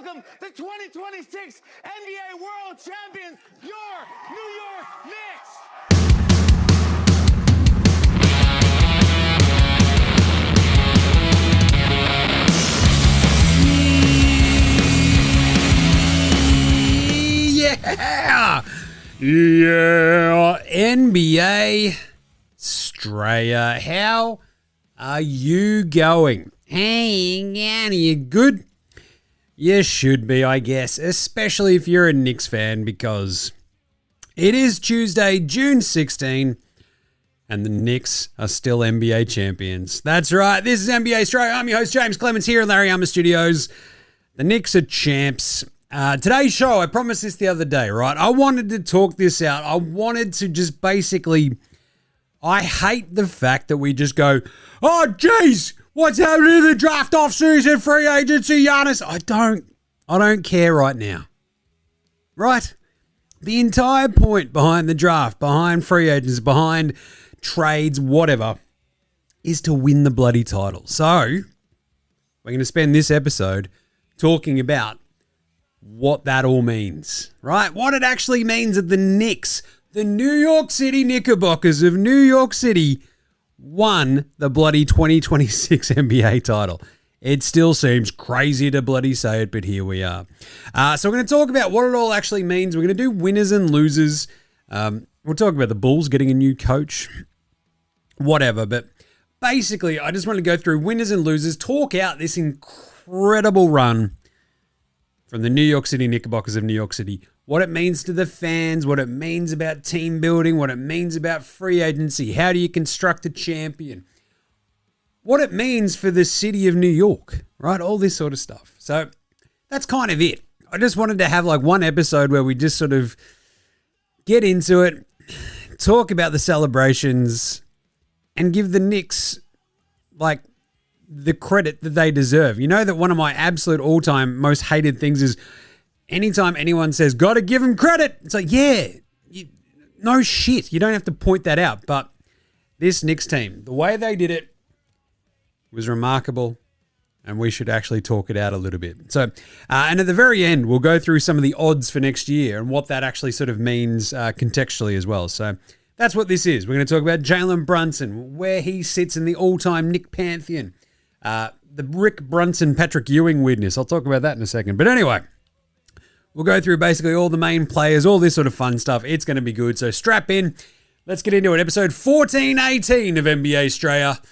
welcome the 2026 NBA World Champions, your New York Knicks. Yeah, NBA Straya, how are you going? Hey, are you good? You should be, I guess, especially if you're a Knicks fan, because it is Tuesday, June 16, and the Knicks are still NBA champions. That's right, this is NBA Straya. I'm your host, James Clements, here in Larry Armour Studios. The Knicks are champs. Today's show, I promised this the other day, right? I wanted to talk this out. I wanted to just basically, I hate the fact that we just go, oh, geez, what's happening in the draft offseason, free agency, Giannis? I don't care right now, right? The entire point behind the draft, behind free agents, behind trades, whatever, is to win the bloody title. So we're going to spend this episode talking about what that all means, right? What it actually means that the Knicks, the New York City Knickerbockers of New York City, won the bloody 2026 NBA title. It still seems crazy to bloody say it, but here we are. So we're going to talk about what it all actually means. We're going to do winners and losers. We'll talk about the Bulls getting a new coach, whatever. But basically, I just want to go through winners and losers, talk out this incredible run from the New York City Knickerbockers of New York City, what it means to the fans, what it means about team building, what it means about free agency, how do you construct a champion, what it means for the city of New York, right? All this sort of stuff. So that's kind of it. I just wanted to have like one episode where we just sort of get into it, talk about the celebrations, and give the Knicks like the credit that they deserve. You know that one of my absolute all-time most hated things is anytime anyone says, gotta give them credit, it's like, yeah, no shit. You don't have to point that out. But this Knicks team, the way they did it was remarkable, and we should actually talk it out a little bit. So, and at the very end, we'll go through some of the odds for next year and what that actually sort of means contextually as well. So that's what this is. We're going to talk about Jalen Brunson, where he sits in the all-time Knick pantheon. The Rick Brunson, Patrick Ewing weirdness. I'll talk about that in a second. But anyway, we'll go through basically all the main players, all this sort of fun stuff. It's going to be good. So strap in. Let's get into it. Episode 1418 of NBA Straya.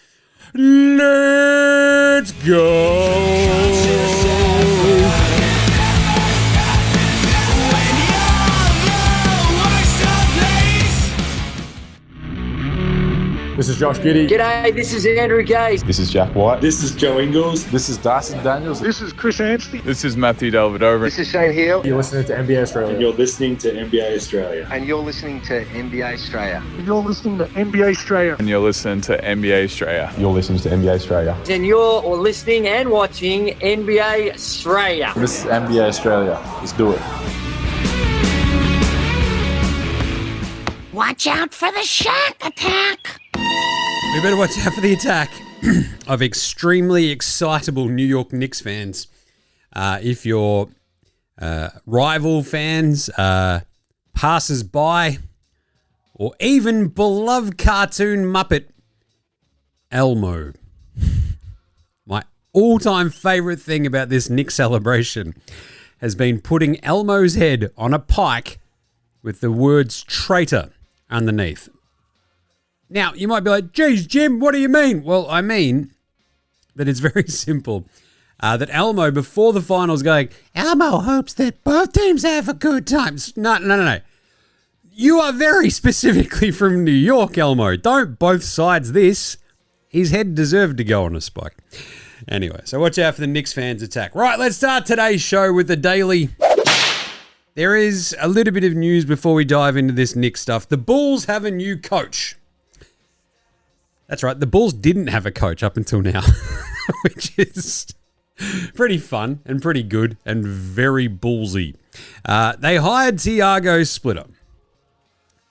Let's go. This is Josh Giddey. G'day, this is Andrew Gay. This is Jack White. This is Joe Ingles. This is Darcy Daniels. This is Chris Anstey. This is Matthew Delvedova. This is Shane Hill. You're listening to NBA Australia. And you're listening to NBA Australia. And you're listening to NBA Straya. And you're listening to NBA Australia. And you're listening to NBA Straya. You're listening to NBA Australia. And you're listening and watching NBA Straya. This is NBA Australia. Let's do it. Watch out for the shark attack. We better watch out for the attack of extremely excitable New York Knicks fans. If you're rival fans, passers-by, or even beloved cartoon Muppet, Elmo. My all-time favourite thing about this Knicks celebration has been putting Elmo's head on a pike with the words traitor underneath. Now, you might be like, geez, Jim, what do you mean? Well, I mean that it's very simple. That Elmo, before the finals, going, Elmo hopes that both teams have a good time. No. You are very specifically from New York, Elmo. Don't both sides this. His head deserved to go on a spike. Anyway, so watch out for the Knicks fans attack. Right, let's start today's show with the daily. There is a little bit of news before we dive into this Knicks stuff. The Bulls have a new coach. That's right, the Bulls didn't have a coach up until now, which is pretty fun and pretty good and very ballsy. They hired Tiago Splitter.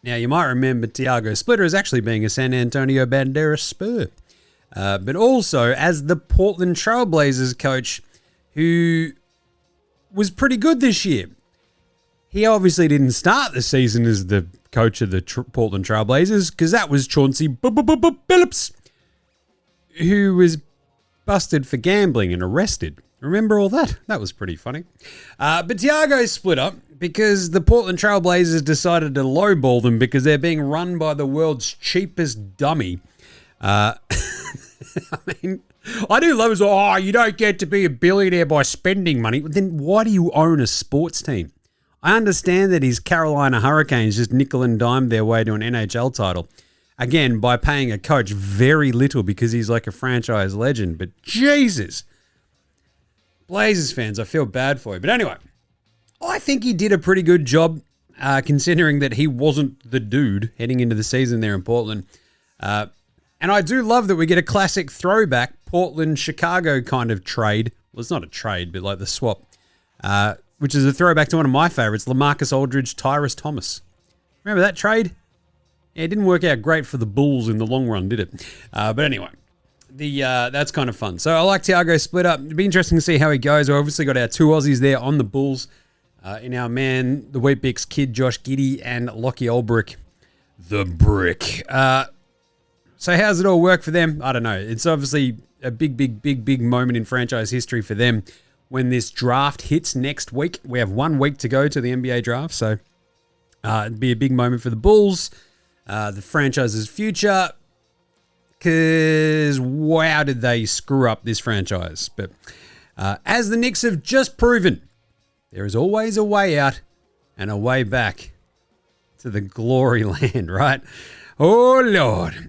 Now, you might remember Tiago Splitter as actually being a San Antonio Banderas Spur, but also as the Portland Trailblazers coach who was pretty good this year. He obviously didn't start the season as the coach of the Portland Trailblazers because that was Chauncey Billups, who was busted for gambling and arrested. Remember all that? That was pretty funny. But Tiago split up because the Portland Trailblazers decided to lowball them because they're being run by the world's cheapest dummy. I mean, I do love it. You don't get to be a billionaire by spending money. Then why do you own a sports team? I understand that his Carolina Hurricanes just nickel and dime their way to an NHL title. Again, by paying a coach very little because he's like a franchise legend. But Jesus, Blazers fans, I feel bad for you. But anyway, I think he did a pretty good job considering that he wasn't the dude heading into the season there in Portland. And I do love that we get a classic throwback Portland-Chicago kind of trade. Well, it's not a trade, but like the swap. Which is a throwback to one of my favorites, LaMarcus Aldridge, Tyrus Thomas. Remember that trade? Yeah, it didn't work out great for the Bulls in the long run, did it? But anyway, that's kind of fun. So I like Tiago split up. It'd be interesting to see how he goes. We obviously got our two Aussies there on the Bulls. In our man, the Weet-Bix kid, Josh Giddey, and Lockie Olbrick, the Brick. So how's it all work for them? I don't know. It's obviously a big moment in franchise history for them. When this draft hits next week, we have 1 week to go to the NBA draft, so it'd be a big moment for the Bulls, the franchise's future, because wow, did they screw up this franchise. But as the Knicks have just proven, there is always a way out and a way back to the glory land, right? Oh, Lord.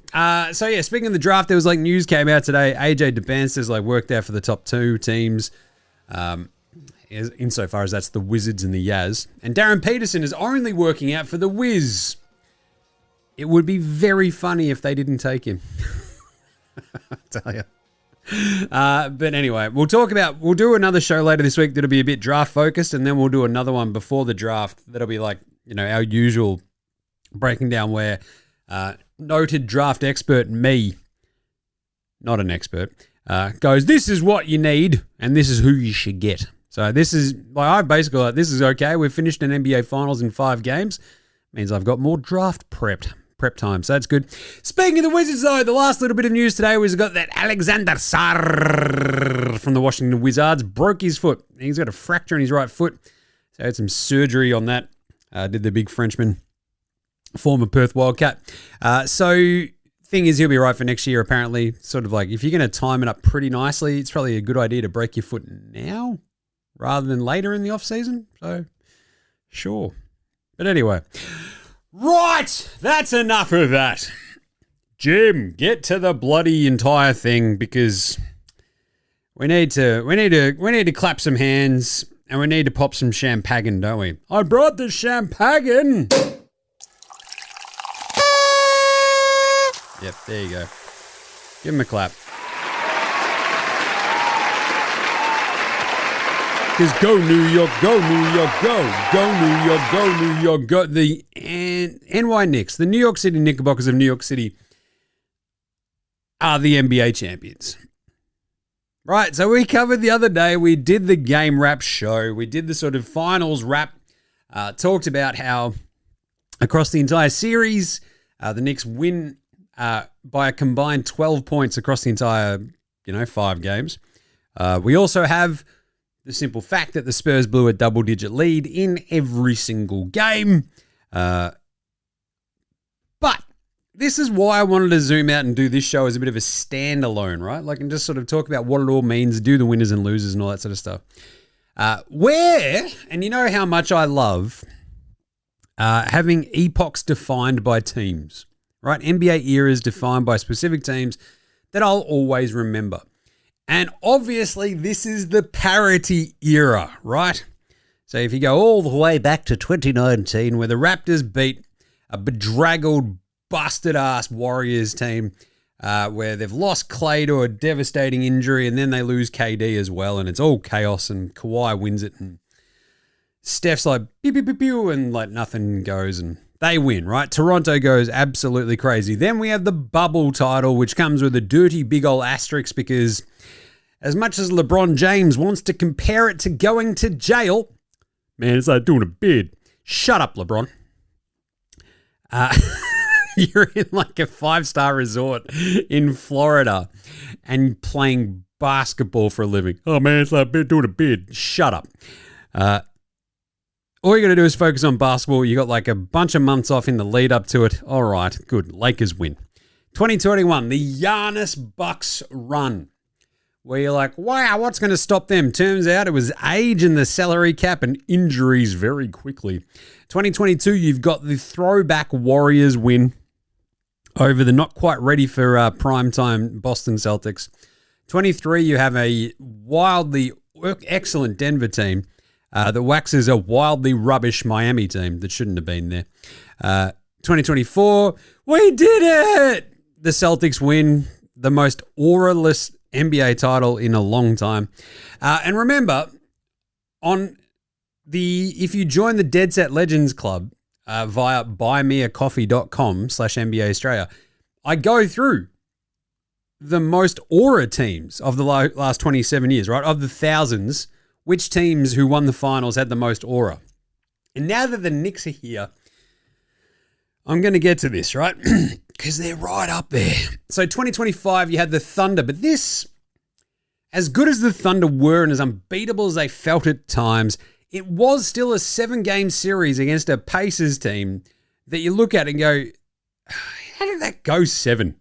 So, yeah, speaking of the draft, there was like news came out today. AJ DeBanster's like worked out for the top 2 teams. Insofar as that's the Wizards and the Jazz. And Darren Peterson is only working out for the Wiz. It would be very funny if they didn't take him. I tell you. But anyway, we'll do another show later this week that'll be a bit draft focused, and then we'll do another one before the draft that'll be like, our usual breaking down where noted draft expert me, not an expert, goes, this is what you need, and this is who you should get. So this is, this is okay. We've finished an NBA Finals in 5 games. Means I've got more draft prep time, so that's good. Speaking of the Wizards, though, the last little bit of news today was got that Alexander Sarr from the Washington Wizards broke his foot. He's got a fracture in his right foot, so I had some surgery on that. Did the big Frenchman, former Perth Wildcat. Thing is, he'll be right for next year, apparently. Sort of like, if you're going to time it up pretty nicely, it's probably a good idea to break your foot now rather than later in the off-season. So, sure. But anyway. Right! That's enough of that. Jim, get to the bloody entire thing because we need to clap some hands and we need to pop some champagne, don't we? I brought the champagne! Yep, there you go. Give him a clap. Because go New York, go New York, go New York, go New York, go. The NY Knicks, the New York City Knickerbockers of New York City are the NBA champions. Right, so we covered the other day, we did the game wrap show, we did the sort of finals wrap, talked about how across the entire series, the Knicks win by a combined 12 points across the entire, 5 games. We also have the simple fact that the Spurs blew a double-digit lead in every single game. But this is why I wanted to zoom out and do this show as a bit of a standalone, right? Like, and just sort of talk about what it all means, do the winners and losers and all that sort of stuff. And you know how much I love having epochs defined by teams, right? NBA eras defined by specific teams that I'll always remember. And obviously, this is the parity era, right? So if you go all the way back to 2019, where the Raptors beat a bedraggled, busted-ass Warriors team, where they've lost Clay to a devastating injury, and then they lose KD as well, and it's all chaos, and Kawhi wins it, and Steph's like, pew, pew, pew, pew, and like nothing goes, and they win, right? Toronto goes absolutely crazy. Then we have the bubble title, which comes with a dirty big ol' asterisk because As much as LeBron James wants to compare it to going to jail, man, it's like doing a bid. Shut up, LeBron. You're in like a 5-star resort in Florida and playing basketball for a living. Oh, man, it's like doing a bid. Shut up. All you got to do is focus on basketball. You got like a bunch of months off in the lead up to it. All right, good. Lakers win. 2021, the Giannis Bucks run. Where you're like, wow, what's going to stop them? Turns out it was age and the salary cap and injuries very quickly. 2022, you've got the throwback Warriors win over the not quite ready for primetime Boston Celtics. 23, you have a wildly excellent Denver team that waxes a wildly rubbish Miami team that shouldn't have been there. 2024, we did it! The Celtics win the most aura-less NBA title in a long time. And remember, if you join the Dead Set Legends Club via buymeacoffee.com/NBA Australia, I go through the most aura teams of the last 27 years, right? Of the thousands, which teams who won the finals had the most aura? And now that the Knicks are here, I'm going to get to this, right? Because they're right up there. So 2025, you had the Thunder, but this, as good as the Thunder were and as unbeatable as they felt at times, it was still a 7-game series against a Pacers team that you look at and go, how did that go 7?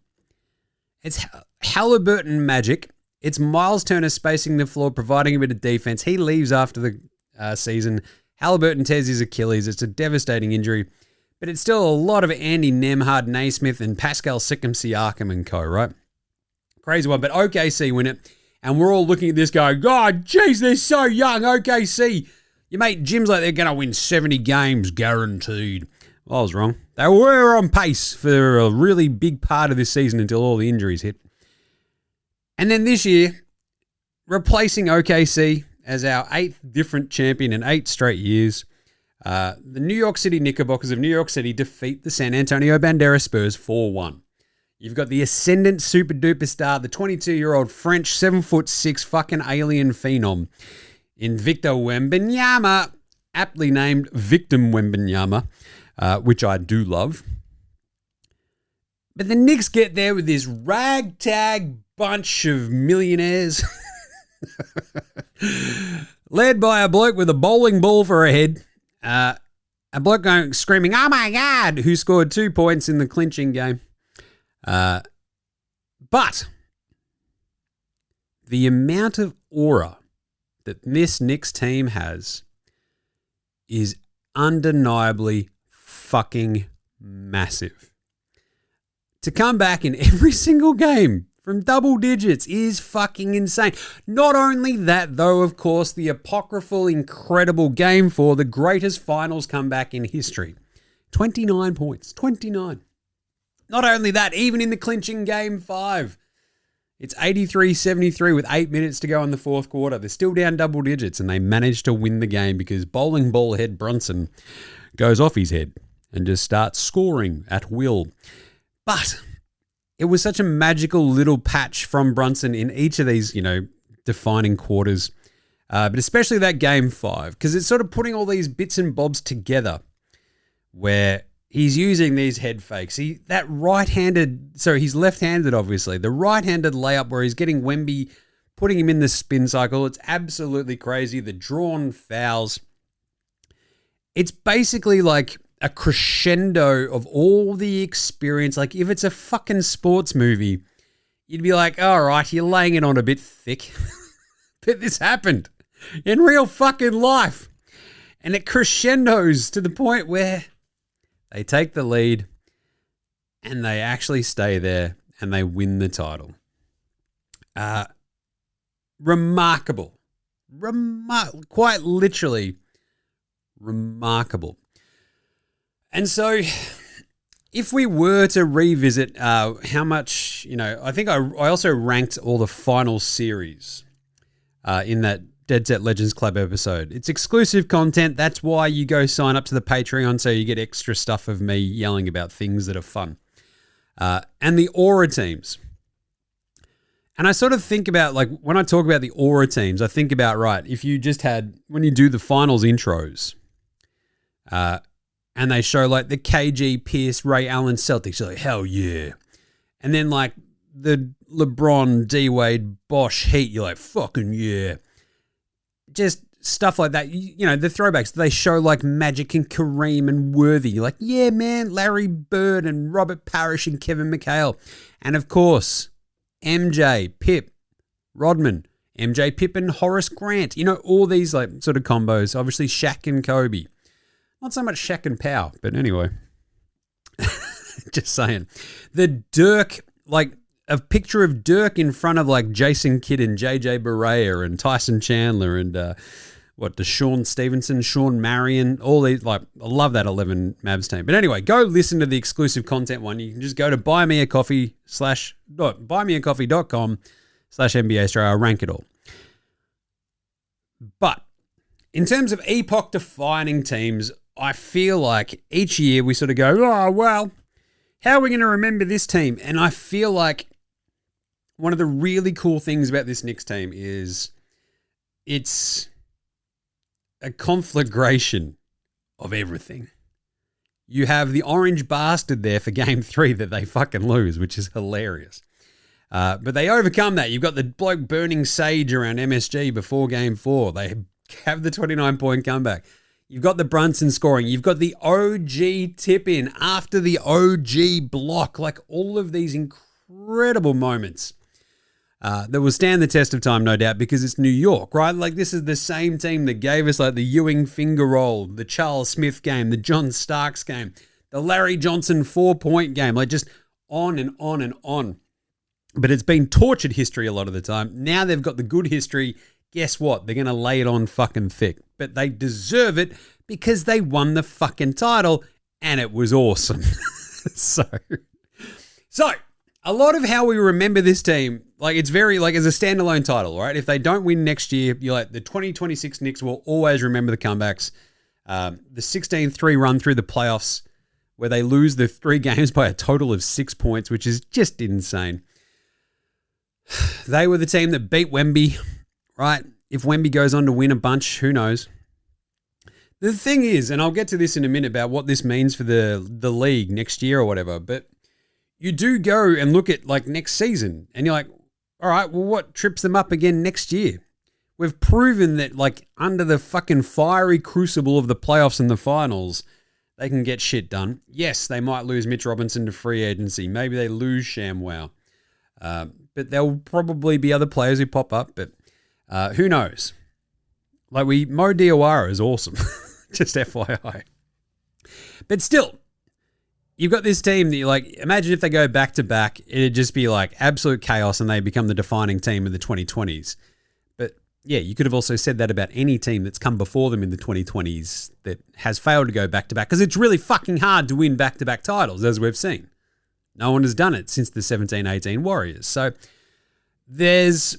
It's Halliburton magic. It's Miles Turner spacing the floor, providing a bit of defense. He leaves after the season. Halliburton tears his Achilles. It's a devastating injury. But it's still a lot of Andy Nemhard, Naismith, and Pascal Siakam and co, right? Crazy one. But OKC win it. And we're all looking at this going, God, geez, they're so young, OKC. Your mate Jim's like, they're going to win 70 games, guaranteed. Well, I was wrong. They were on pace for a really big part of this season until all the injuries hit. And then this year, replacing OKC as our 8th different champion in 8 straight years, the New York City Knickerbockers of New York City defeat the San Antonio Banderas Spurs 4-1. You've got the ascendant super duper star, the 22-year-old French 7'6" fucking alien phenom in Victor Wembanyama, aptly named Victim Wembanyama, which I do love. But the Knicks get there with this ragtag bunch of millionaires led by a bloke with a bowling ball for a head. A bloke going screaming, oh my God, who scored 2 points in the clinching game. But the amount of aura that this Knicks team has is undeniably fucking massive. To come back in every single game from double digits is fucking insane. Not only that, though, of course, the apocryphal, incredible Game 4, the greatest finals comeback in history. 29 points. 29. Not only that, even in the clinching Game 5, it's 83-73 with 8 minutes to go in the fourth quarter. They're still down double digits, and they managed to win the game because bowling ball head Brunson goes off his head and just starts scoring at will. But it was such a magical little patch from Brunson in each of these, defining quarters. But especially that Game 5, because it's sort of putting all these bits and bobs together where he's using these head fakes. He's left-handed, obviously. The right-handed layup where he's getting Wemby, putting him in the spin cycle. It's absolutely crazy. The drawn fouls. It's basically like a crescendo of all the experience. Like if it's a fucking sports movie, you'd be like, all right, you're laying it on a bit thick. But this happened in real fucking life. And it crescendos to the point where they take the lead and they actually stay there and they win the title. Remarkable. Quite literally remarkable. And so if we were to revisit how much, I think I also ranked all the final series in that Dead Set Legends Club episode. It's exclusive content. That's why you go sign up to the Patreon so you get extra stuff of me yelling about things that are fun. And the Aura teams. And I sort of think about, like, when I talk about the aura teams, I think about, right, if you just had, when you do the finals intros, and they show, like, the KG, Pierce, Ray Allen Celtics, you're like, hell yeah. And then, like, the LeBron, D-Wade, Bosch Heat, you're like, fucking yeah. Just stuff like that. You know, the throwbacks, they show, like, Magic and Kareem and Worthy. You're like, yeah, man, Larry Bird and Robert Parrish and Kevin McHale. And, of course, MJ, Pip, Rodman, MJ, Pip, and Horace Grant. You know, all these, like, sort of combos. Obviously, Shaq and Kobe. Not so much Shaq and Pow, but anyway. Just saying. The Dirk, like, a picture of Dirk in front of, like, Jason Kidd and JJ Barea and Tyson Chandler and, Deshaun Stevenson, Sean Marion, all these, like, I love that 11 Mavs team. But anyway, go listen to the exclusive content one. You can just go to buymeacoffee.com/NBA Australia. I'll rank it all. But in terms of epoch-defining teams, I feel like each year we sort of go, oh, well, how are we going to remember this team? And I feel like one of the really cool things about this Knicks team is it's a conflagration of everything. You have the orange bastard there for game 3 that they fucking lose, which is hilarious. But they overcome that. You've got the bloke burning sage around MSG before game 4. They have the 29-point comeback. You've got the Brunson scoring. You've got the OG tip-in after the OG block. Like, all of these incredible moments that will stand the test of time, no doubt, because it's New York, right? Like, this is the same team that gave us, like, the Ewing finger roll, the Charles Smith game, the John Starks game, the Larry Johnson 4-point game, like, just on and on and on. But it's been tortured history a lot of the time. Now they've got the good history. Guess what? They're going to lay it on fucking thick. But they deserve it because they won the fucking title and it was awesome. So a lot of how we remember this team, like, it's very, like, as a standalone title, right? If they don't win next year, you're like, the 2026 Knicks will always remember the comebacks. The 16-3 run through the playoffs where they lose the 3 games by a total of 6 points, which is just insane. They were the team that beat Wemby, right? If Wemby goes on to win a bunch, who knows? The thing is, and I'll get to this in a minute about what this means for the league next year or whatever, but you do go and look at, like, next season and you're like, all right, well, what trips them up again next year? We've proven that, like, under the fucking fiery crucible of the playoffs and the finals, they can get shit done. Yes, they might lose Mitch Robinson to free agency. Maybe they lose ShamWow. But there'll probably be other players who pop up, but who knows? Like, Mo Diawara is awesome. Just FYI. But still, you've got this team that, you like, imagine if they go back-to-back, it'd just be like absolute chaos and they become the defining team of the 2020s. But yeah, you could have also said that about any team that's come before them in the 2020s that has failed to go back-to-back, because it's really fucking hard to win back-to-back titles, as we've seen. No one has done it since the 17-18 Warriors. So there's,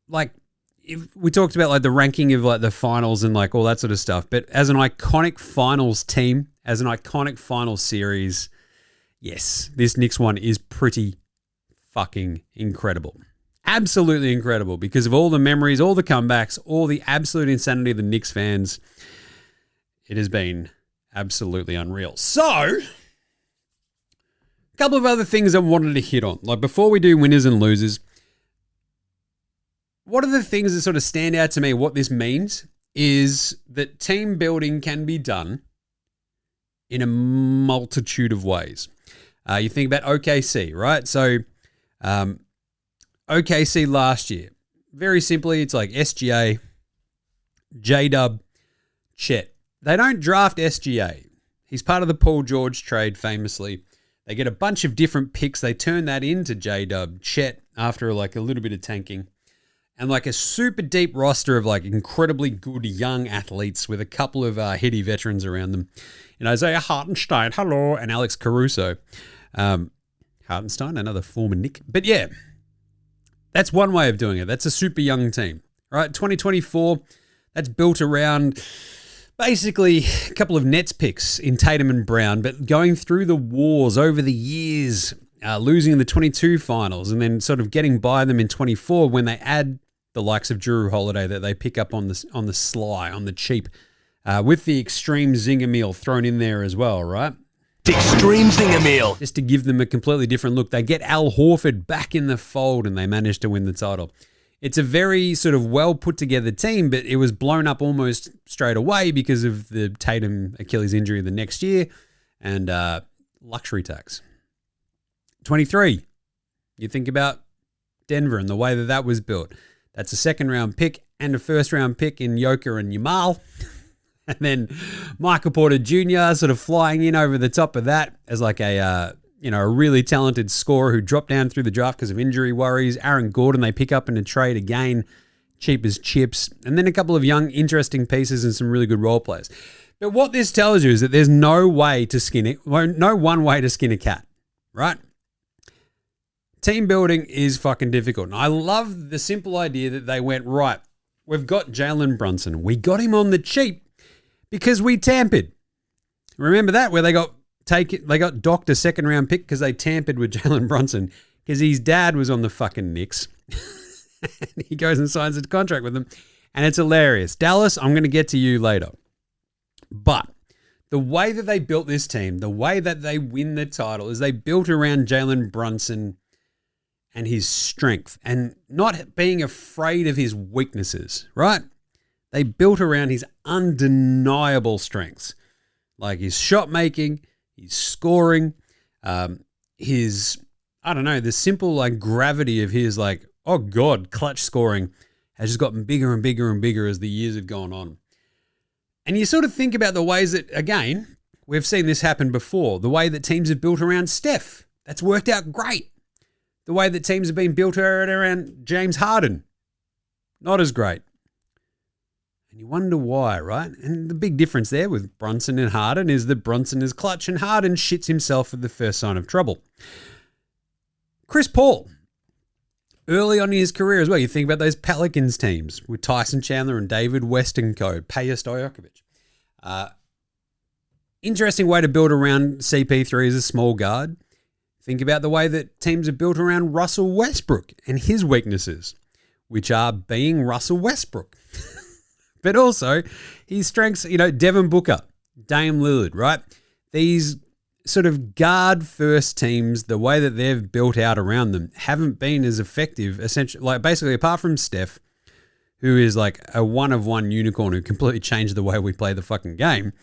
like, if we talked about, like, the ranking of, like, the finals and, like, all that sort of stuff, but as an iconic finals team, as an iconic finals series, yes, this Knicks one is pretty fucking incredible. Absolutely incredible because of all the memories, all the comebacks, all the absolute insanity of the Knicks fans. It has been absolutely unreal. So, a couple of other things I wanted to hit on. Like, before we do winners and losers, one of the things that sort of stand out to me, what this means, is that team building can be done in a multitude of ways. You think about OKC, right? So, OKC last year, very simply, it's like SGA, J-Dub, Chet. They don't draft SGA. He's part of the Paul George trade, famously. They get a bunch of different picks. They turn that into J-Dub, Chet, after, like, a little bit of tanking. And, like, a super deep roster of, like, incredibly good young athletes with a couple of heady veterans around them. You know, Isaiah Hartenstein, hello, and Alex Caruso. Hartenstein, another former Knick. But yeah, that's one way of doing it. That's a super young team, right? 2024, that's built around basically a couple of Nets picks in Tatum and Brown, but going through the wars over the years, losing in the 22 finals and then sort of getting by them in 24 when they add the likes of Drew Holiday that they pick up on the sly, on the cheap, with the extreme zinger meal thrown in there as well, right? Extreme zinger meal. Just to give them a completely different look. They get Al Horford back in the fold and they manage to win the title. It's a very sort of well put together team, but it was blown up almost straight away because of the Tatum Achilles injury the next year and luxury tax. 23. You think about Denver and the way that was built. That's a second round pick and a first round pick in Joker and Yamal. And then Michael Porter Jr. sort of flying in over the top of that as like a really talented scorer who dropped down through the draft because of injury worries. Aaron Gordon they pick up in a trade again, cheap as chips. And then a couple of young, interesting pieces and some really good role players. But what this tells you is that there's no way to skin it. No one way to skin a cat, right? Team building is fucking difficult. And I love the simple idea that they went, right, we've got Jalen Brunson. We got him on the cheap because we tampered. Remember that? Where they got docked a second round pick because they tampered with Jalen Brunson because his dad was on the fucking Knicks. And he goes and signs a contract with them. And it's hilarious. Dallas, I'm going to get to you later. But the way that they built this team, the way that they win the title is they built around Jalen Brunson and his strength and not being afraid of his weaknesses, right? They built around his undeniable strengths, like his shot making, his scoring, the simple like gravity of his like, oh God, clutch scoring has just gotten bigger and bigger and bigger as the years have gone on. And you sort of think about the ways that, again, we've seen this happen before, the way that teams have built around Steph. That's worked out great. The way that teams have been built around James Harden, not as great. And you wonder why, right? And the big difference there with Brunson and Harden is that Brunson is clutch and Harden shits himself at the first sign of trouble. Chris Paul, early on in his career as well, you think about those Pelicans teams with Tyson Chandler and David West and co, Peja Stojakovic. Interesting way to build around CP3 as a small guard. Think about the way that teams are built around Russell Westbrook and his weaknesses, which are being Russell Westbrook. But also his strengths, Devin Booker, Dame Lillard, right? These sort of guard-first teams, the way that they've built out around them, haven't been as effective, essentially, like basically apart from Steph, who is like a one-of-one unicorn who completely changed the way we play the fucking game.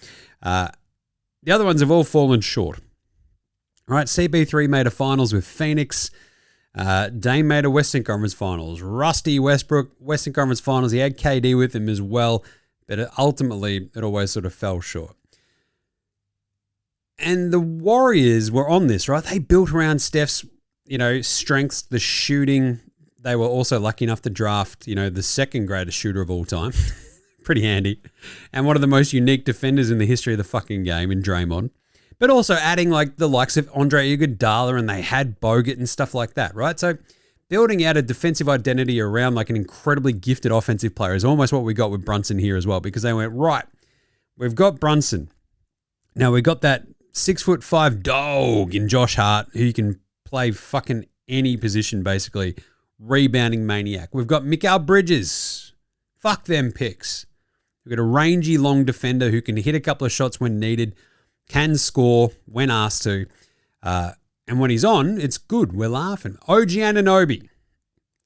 The other ones have all fallen short. All right, CP3 made a finals with Phoenix. Dame made a Western Conference Finals. Rusty Westbrook, Western Conference Finals. He had KD with him as well, but ultimately it always sort of fell short. And the Warriors were on this, right? They built around Steph's, strengths, the shooting. They were also lucky enough to draft, the second greatest shooter of all time. Pretty handy. And one of the most unique defenders in the history of the fucking game in Draymond. But also adding like the likes of Andre Iguodala and they had Bogut and stuff like that, right? So building out a defensive identity around like an incredibly gifted offensive player is almost what we got with Brunson here as well, because they went, right, we've got Brunson. Now we've got that 6'5" dog in Josh Hart who can play fucking any position basically, rebounding maniac. We've got Mikal Bridges. Fuck them picks. We've got a rangy long defender who can hit a couple of shots when needed, can score when asked to, and when he's on, it's good. We're laughing. OG Anunoby,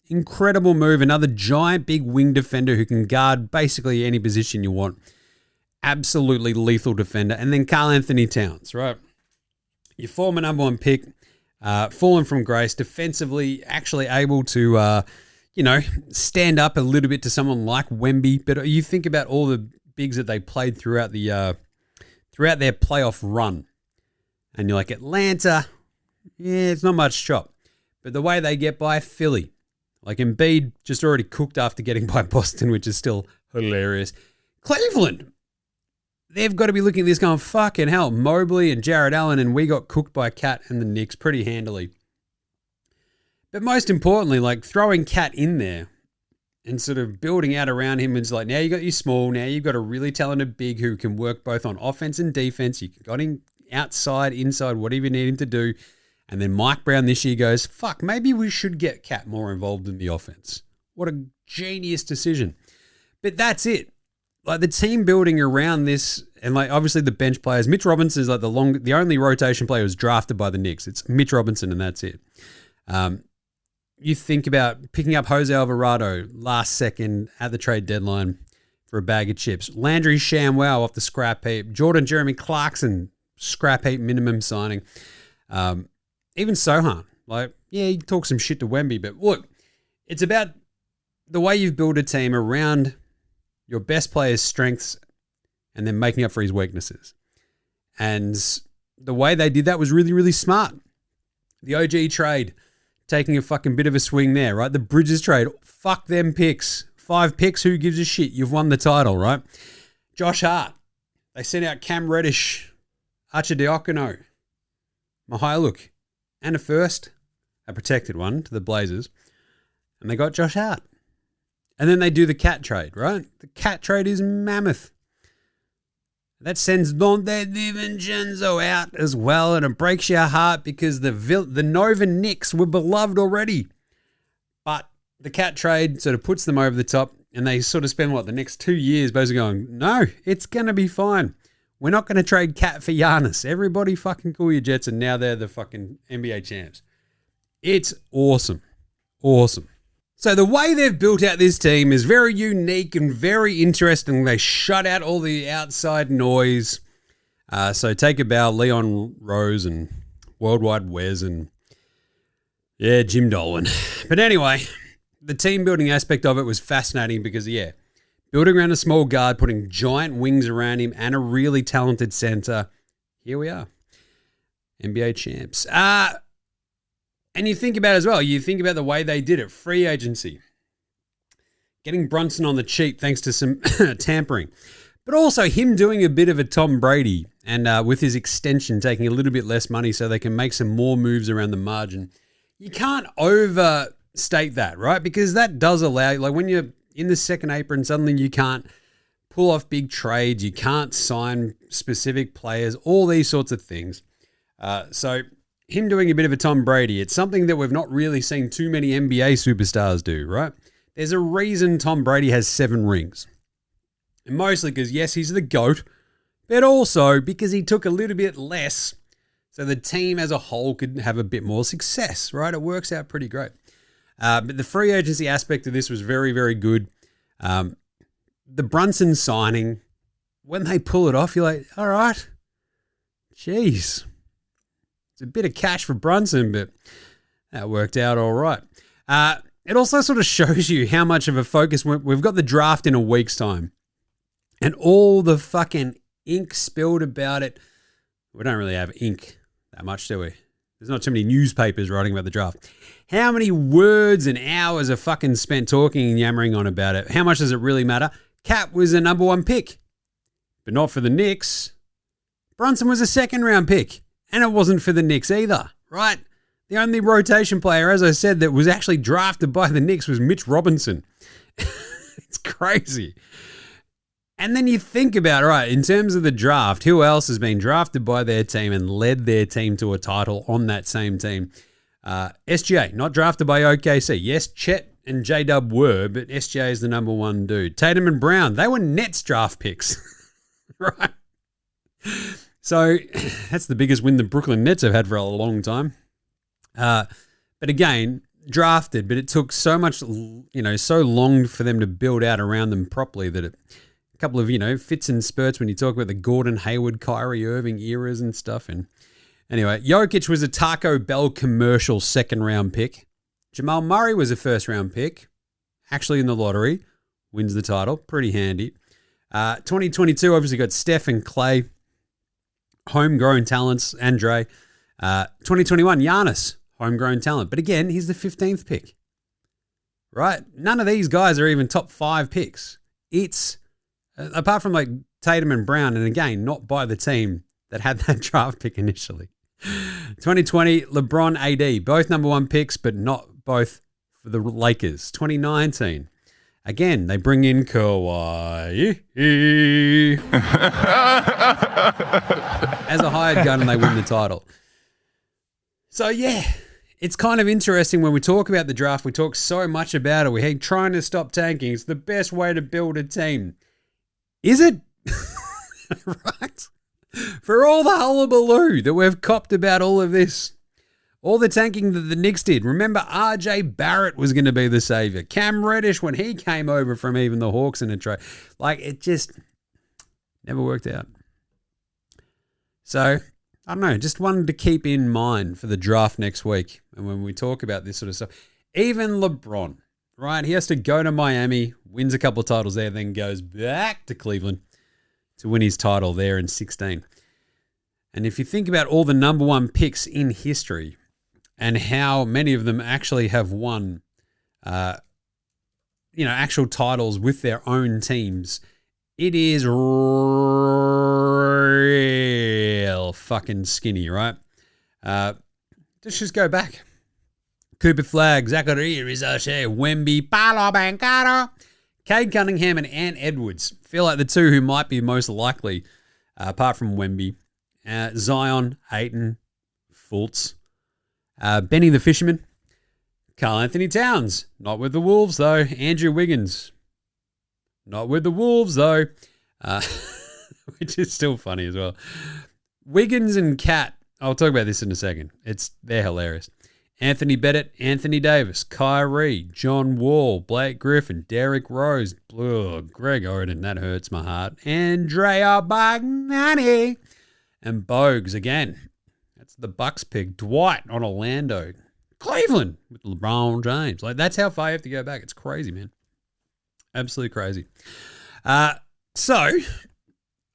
incredible move. Another giant big wing defender who can guard basically any position you want. Absolutely lethal defender. And then Karl Anthony Towns, right? Your former number one pick, fallen from grace, defensively actually able to, stand up a little bit to someone like Wemy. But you think about all the bigs that they played throughout their playoff run. And you're like, Atlanta, it's not much chop. But the way they get by Philly, like Embiid just already cooked after getting by Boston, which is still hilarious. Cleveland, they've got to be looking at this going, fucking hell, Mobley and Jared Allen, and we got cooked by Cat and the Knicks pretty handily. But most importantly, like throwing Cat in there and sort of building out around him, it's like, now you got your small, now you've got a really talented big who can work both on offense and defense. You got him outside, inside, whatever you need him to do. And then Mike Brown this year goes, fuck, maybe we should get Cat more involved in the offense. What a genius decision. But that's it. Like the team building around this, and like obviously the bench players. Mitch Robinson is like the only rotation player who's drafted by the Knicks. It's Mitch Robinson, and that's it. You think about picking up Jose Alvarado last second at the trade deadline for a bag of chips. Landry Shamwow off the scrap heap. Jordan Jeremy Clarkson, scrap heap minimum signing. Even Sohan. Like, yeah, he talks some shit to Wemy, but look, it's about the way you've built a team around your best player's strengths and then making up for his weaknesses. And the way they did that was really, really smart. The OG trade, taking a fucking bit of a swing there, right? The Bridges trade, fuck them picks. 5 picks, who gives a shit? You've won the title, right? Josh Hart, they sent out Cam Reddish, Archidiokono, Mihailuk, and a first, a protected one to the Blazers, and they got Josh Hart. And then they do the Cat trade, right? The Cat trade is mammoth. That sends Dante DiVincenzo out as well, and it breaks your heart because the Nova Knicks were beloved already. But the Cat trade sort of puts them over the top, and they sort of spend, the next 2 years basically going, no, it's going to be fine. We're not going to trade Cat for Giannis. Everybody fucking cool your Jets, and now they're the fucking NBA champs. It's awesome. Awesome. So the way they've built out this team is very unique and very interesting. They shut out all the outside noise. So take a bow, Leon Rose and Worldwide Wes and, yeah, Jim Dolan. But anyway, the team building aspect of it was fascinating because, yeah, building around a small guard, putting giant wings around him and a really talented center. Here we are, NBA champs. And you think about it as well, you think about the way they did it, free agency, getting Brunson on the cheap thanks to some tampering, but also him doing a bit of a Tom Brady and with his extension taking a little bit less money so they can make some more moves around the margin. You can't overstate that, right? Because that does allow, like when you're in the second apron, suddenly you can't pull off big trades, you can't sign specific players, all these sorts of things. So him doing a bit of a Tom Brady, it's something that we've not really seen too many NBA superstars do, right? There's a reason Tom Brady has 7 rings. And mostly because, yes, he's the GOAT, but also because he took a little bit less so the team as a whole could have a bit more success, right? It works out pretty great. But the free agency aspect of this was very, very good. The Brunson signing, when they pull it off, you're like, all right, jeez. It's a bit of cash for Brunson, but that worked out all right. It also sort of shows you how much of a focus we've got the draft in a week's time. And all the fucking ink spilled about it. We don't really have ink that much, do we? There's not too many newspapers writing about the draft. How many words and hours are fucking spent talking and yammering on about it? How much does it really matter? Cat was a number 1 pick, but not for the Knicks. Brunson was a 2nd round pick. And it wasn't for the Knicks either, right? The only rotation player, as I said, that was actually drafted by the Knicks was Mitch Robinson. It's crazy. And then you think about, right, in terms of the draft, who else has been drafted by their team and led their team to a title on that same team? SGA, not drafted by OKC. Yes, Chet and J-Dub were, but SGA is the number 1 dude. Tatum and Brown, they were Nets draft picks, right? So that's the biggest win the Brooklyn Nets have had for a long time. But again, drafted, but it took so much, so long for them to build out around them properly that a couple of, fits and spurts when you talk about the Gordon Hayward, Kyrie Irving eras and stuff. And anyway, Jokic was a Taco Bell commercial 2nd round pick. Jamal Murray was a 1st round pick, actually in the lottery, wins the title, pretty handy. 2022 obviously got Steph and Clay. Homegrown talents, Andre. 2021, Giannis, homegrown talent. But again, he's the 15th pick, right? None of these guys are even top 5 picks. It's, apart from like Tatum and Brown, and again, not by the team that had that draft pick initially. 2020, LeBron, AD, both number 1 picks, but not both for the Lakers. 2019, again, they bring in Kawhi as a hired gun and they win the title. So, yeah, it's kind of interesting when we talk about the draft. We talk so much about it. We're trying to stop tanking. It's the best way to build a team. Is it? Right? For all the hullabaloo that we've copped about all of this, all the tanking that the Knicks did. Remember, RJ Barrett was going to be the savior. Cam Reddish, when he came over from even the Hawks in a trade. Like, it just never worked out. So, I don't know, just wanted to keep in mind for the draft next week. And when we talk about this sort of stuff, even LeBron, right? He has to go to Miami, wins a couple of titles there, then goes back to Cleveland to win his title there in 16. And if you think about all the number one picks in history and how many of them actually have won, actual titles with their own teams, it is real fucking skinny, right? Let's just go back. Cooper Flagg, Zachary Rizache, Wemby, Paolo Banchero, Cade Cunningham, and Ant Edwards feel like the two who might be most likely, apart from Wemby. Zion, Ayton, Fultz, Benny the Fisherman, Karl Anthony Towns, not with the Wolves though. Andrew Wiggins, not with the Wolves though, which is still funny as well. Wiggins and Cat, I'll talk about this in a second. They're hilarious. Anthony Bennett, Anthony Davis, Kyrie, John Wall, Blake Griffin, Derrick Rose, Greg Oden, that hurts my heart, Andrea Bagnani, and Bogues again. That's the Bucks pick. Dwight on Orlando. Cleveland with LeBron James. Like, that's how far you have to go back. It's crazy, man. Absolutely crazy. So,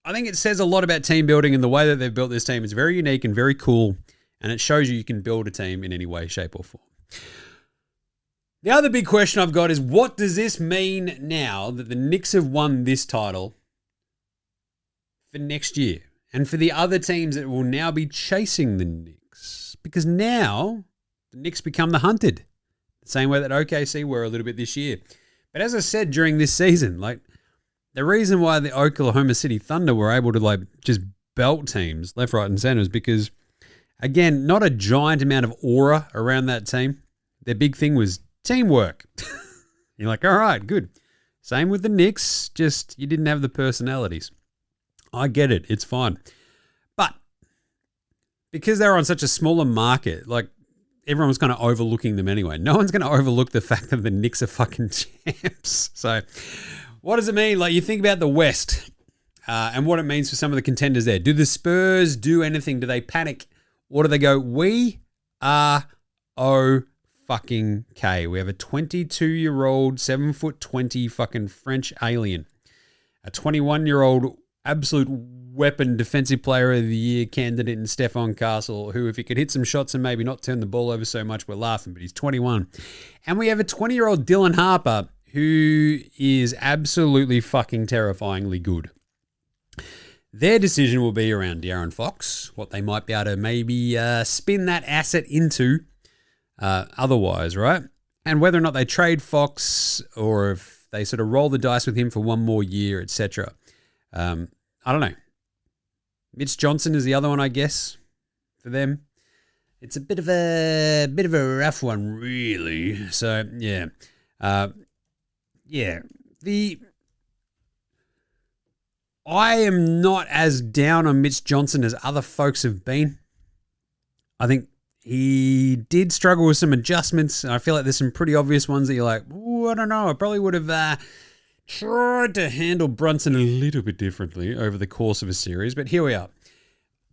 I think it says a lot about team building and the way that they've built this team. It's very unique and very cool, and it shows you can build a team in any way, shape, or form. The other big question I've got is, what does this mean now that the Knicks have won this title for next year? And for the other teams that will now be chasing the Knicks? Because now the Knicks become the hunted. The same way that OKC were a little bit this year. But as I said during this season, like, the reason why the Oklahoma City Thunder were able to just belt teams left, right, and center is because, again, not a giant amount of aura around that team. Their big thing was teamwork. You're like, all right, good. Same with the Knicks, just you didn't have the personalities. I get it. It's fine. But because they're on such a smaller market, like, everyone was kind of overlooking them anyway. No one's going to overlook the fact that the Knicks are fucking champs. So what does it mean? Like, you think about the West and what it means for some of the contenders there. Do the Spurs do anything? Do they panic? Or do they go, we are fucking K. We have a 22-year-old, 7'20" fucking French alien. A 21-year-old absolute weapon defensive player of the year candidate in Stephon Castle, who, if he could hit some shots and maybe not turn the ball over so much, we're laughing, but he's 21. And we have a 20-year-old Dylan Harper, who is absolutely fucking terrifyingly good. Their decision will be around De'Aaron Fox, what they might be able to maybe spin that asset into otherwise, right? And whether or not they trade Fox or if they sort of roll the dice with him for one more year, etc. I don't know. Mitch Johnson is the other one, I guess, for them. It's a bit of a rough one, really. So yeah, I am not as down on Mitch Johnson as other folks have been. I think he did struggle with some adjustments, and I feel like there's some pretty obvious ones that you're like, ooh, I don't know. I probably would have tried to handle Brunson a little bit differently over the course of a series, but here we are.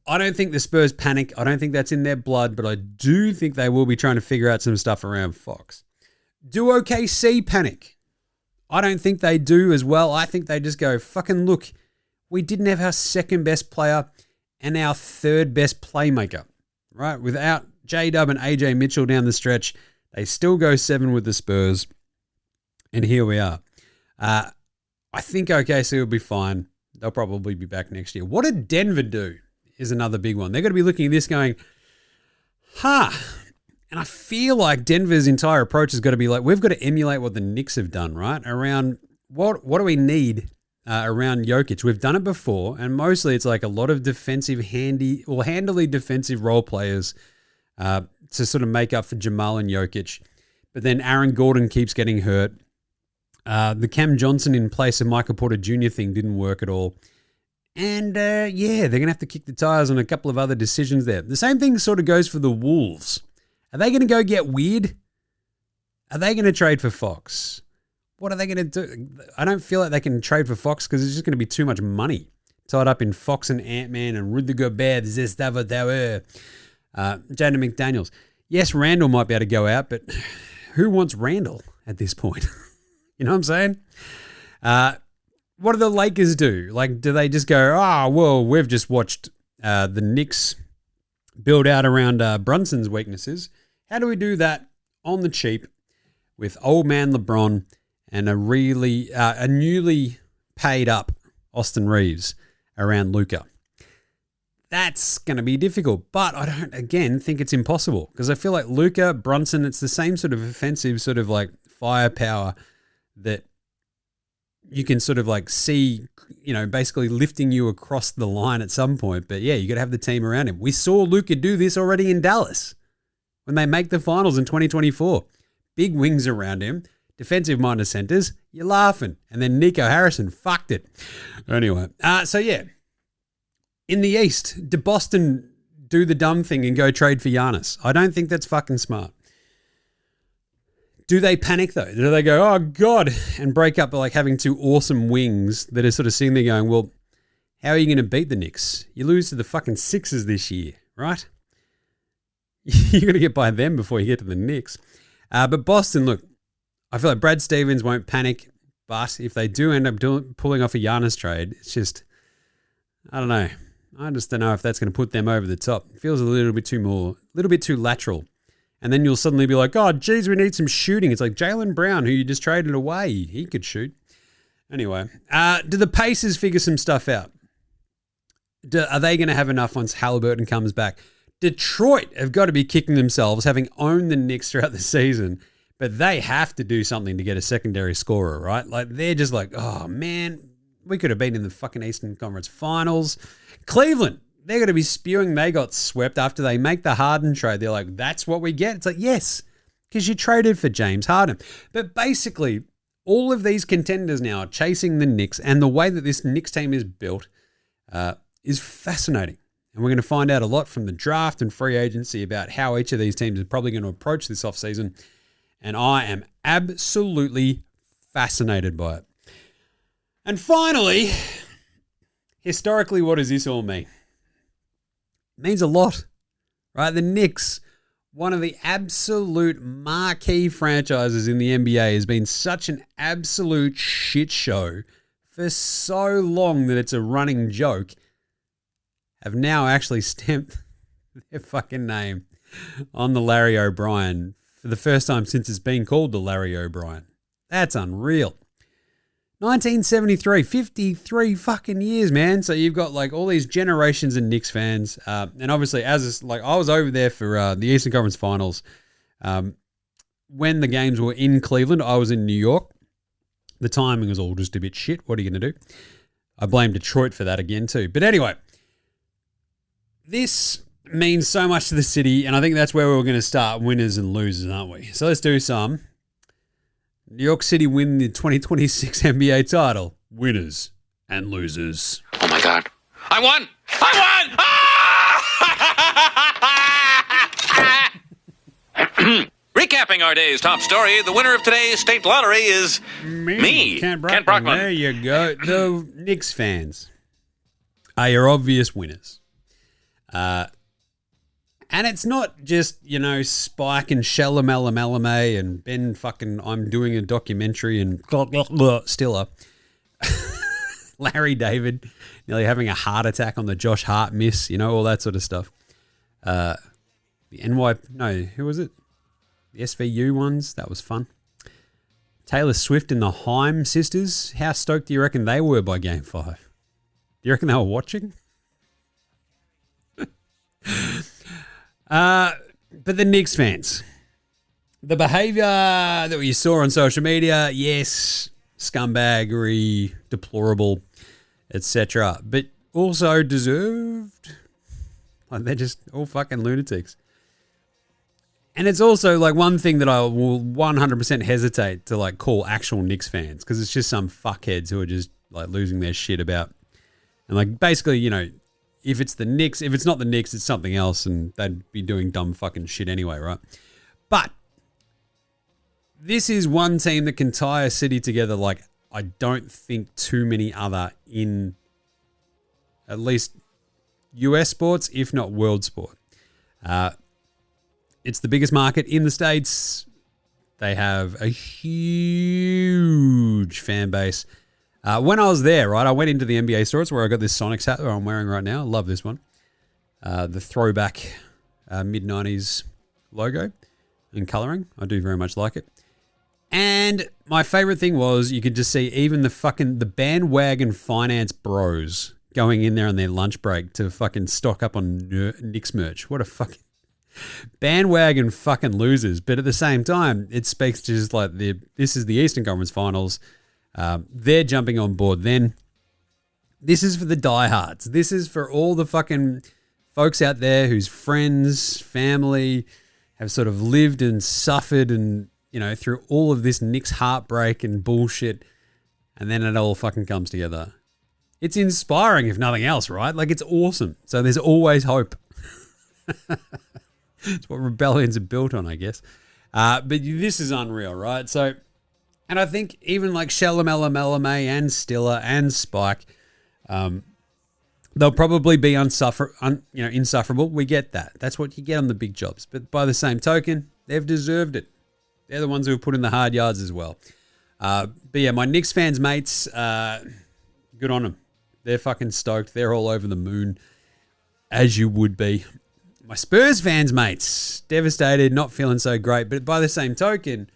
I don't think the Spurs panic. I don't think that's in their blood, but I do think they will be trying to figure out some stuff around Fox. Do OKC panic? I don't think they do as well. I think they just go, fucking look, we didn't have our second best player and our third best playmaker, right? Without J-Dub and AJ Mitchell down the stretch, they still go 7 with the Spurs, and here we are. I think OKC will be fine. They'll probably be back next year. What did Denver do is another big one. They're going to be looking at this going, and I feel like Denver's entire approach has got to be like, we've got to emulate what the Knicks have done, right? Around what do we need around Jokic? We've done it before, and mostly it's like a lot of handily defensive role players to sort of make up for Jamal and Jokic. But then Aaron Gordon keeps getting hurt. The Cam Johnson in place of Michael Porter Jr. thing didn't work at all. And they're going to have to kick the tires on a couple of other decisions there. The same thing sort of goes for the Wolves. Are they going to go get weird? Are they going to trade for Fox? What are they going to do? I don't feel like they can trade for Fox because it's just going to be too much money tied up in Fox and Ant-Man and Rudy Gobert, Zestava Tower, Jaden McDaniels. Yes, Randall might be able to go out, but who wants Randall at this point? You know what I'm saying? What do the Lakers do? Like, do they just go, well, we've just watched the Knicks build out around Brunson's weaknesses. How do we do that on the cheap with old man LeBron and a newly paid up Austin Reeves around Luka? That's going to be difficult, but I don't, again, think it's impossible because I feel like Luka, Brunson, it's the same sort of offensive sort of like firepower that you can sort of like see, basically lifting you across the line at some point. But yeah, you got to have the team around him. We saw Luka do this already in Dallas when they make the finals in 2024. Big wings around him, defensive-minded centers, you're laughing. And then Nico Harrison fucked it. Anyway, so yeah. In the East, did Boston do the dumb thing and go trade for Giannis? I don't think that's fucking smart. Do they panic though? Do they go, oh God, and break up like having two awesome wings that are sort of sitting there going, well, how are you going to beat the Knicks? You lose to the fucking Sixers this year, right? You're going to get by them before you get to the Knicks. But Boston, look, I feel like Brad Stevens won't panic, but if they do end up pulling off a Giannis trade, it's just, I don't know. I just don't know if that's going to put them over the top. It feels a little bit too lateral. And then you'll suddenly be like, oh, geez, we need some shooting. It's like Jalen Brown, who you just traded away. He could shoot. Anyway, do the Pacers figure some stuff out? Are they going to have enough once Halliburton comes back? Detroit have got to be kicking themselves, having owned the Knicks throughout the season, but they have to do something to get a secondary scorer, right? Like, they're just like, oh, man, we could have been in the fucking Eastern Conference Finals. Cleveland, they're going to be spewing they got swept after they make the Harden trade. They're like, that's what we get? It's like, yes, because you traded for James Harden. But basically, all of these contenders now are chasing the Knicks, and the way that this Knicks team is built is fascinating. And we're going to find out a lot from the draft and free agency about how each of these teams is probably going to approach this offseason. And I am absolutely fascinated by it. And finally, historically, what does this all mean? It means a lot, right? The Knicks, one of the absolute marquee franchises in the NBA, has been such an absolute shit show for so long that it's a running joke, have now actually stamped their fucking name on the Larry O'Brien for the first time since it's been called the Larry O'Brien. That's unreal. 1973, 53 fucking years, man. So you've got like all these generations of Knicks fans. And obviously, I was over there for the Eastern Conference Finals. When the games were in Cleveland, I was in New York. The timing was all just a bit shit. What are you going to do? I blame Detroit for that again too. But anyway, this means so much to the city, and I think that's where we're going to start, winners and losers, aren't we? So let's do some. New York City win the 2026 NBA title. Winners and losers. Oh my God. I won! Recapping our day's top story, the winner of today's state lottery is me, Kent Brockman. There you go. The Knicks fans are your obvious winners. And it's not just, Spike and Shalamalame and Ben fucking I'm doing a documentary and Stiller. Larry David nearly having a heart attack on the Josh Hart miss, all that sort of stuff. The who was it? The SVU ones, that was fun. Taylor Swift and the Haim sisters, how stoked do you reckon they were by Game 5? Do you reckon they were watching? But the Knicks fans, the behaviour that we saw on social media, yes, scumbaggery, deplorable, etc., but also deserved. Like, they're just all fucking lunatics. And it's also like one thing that I will 100% hesitate to like call actual Knicks fans, because it's just some fuckheads who are just like losing their shit about. And like basically, you know, if it's the Knicks, if it's not the Knicks, it's something else, and they'd be doing dumb fucking shit anyway, right? But this is one team that can tie a city together like I don't think too many other in at least US sports, if not world sport. It's the biggest market in the States. They have a huge fan base. When I was there, right, I went into the NBA store. It's where I got this Sonics hat that I'm wearing right now. I love this one. The throwback mid-90s logo and colouring. I do very much like it. And my favorite thing was you could just see even the bandwagon finance bros going in there on their lunch break to fucking stock up on Knicks merch. What a fucking bandwagon fucking losers. But at the same time, it speaks to just like this is the Eastern Conference Finals. They're jumping on board then. This is for the diehards. This is for all the fucking folks out there whose friends, family have sort of lived and suffered and, you know, through all of this Knicks heartbreak and bullshit, and then it all fucking comes together. It's inspiring, if nothing else, right? Like, it's awesome. So there's always hope. It's what rebellions are built on, I guess. But this is unreal, right? So, and I think even like Shalamela and Stiller and Spike, they'll probably be insufferable. We get that. That's what you get on the big jobs. But by the same token, they've deserved it. They're the ones who have put in the hard yards as well. But yeah, my Knicks fans, mates, good on them. They're fucking stoked. They're all over the moon, as you would be. My Spurs fans, mates, devastated, not feeling so great. But by the same token,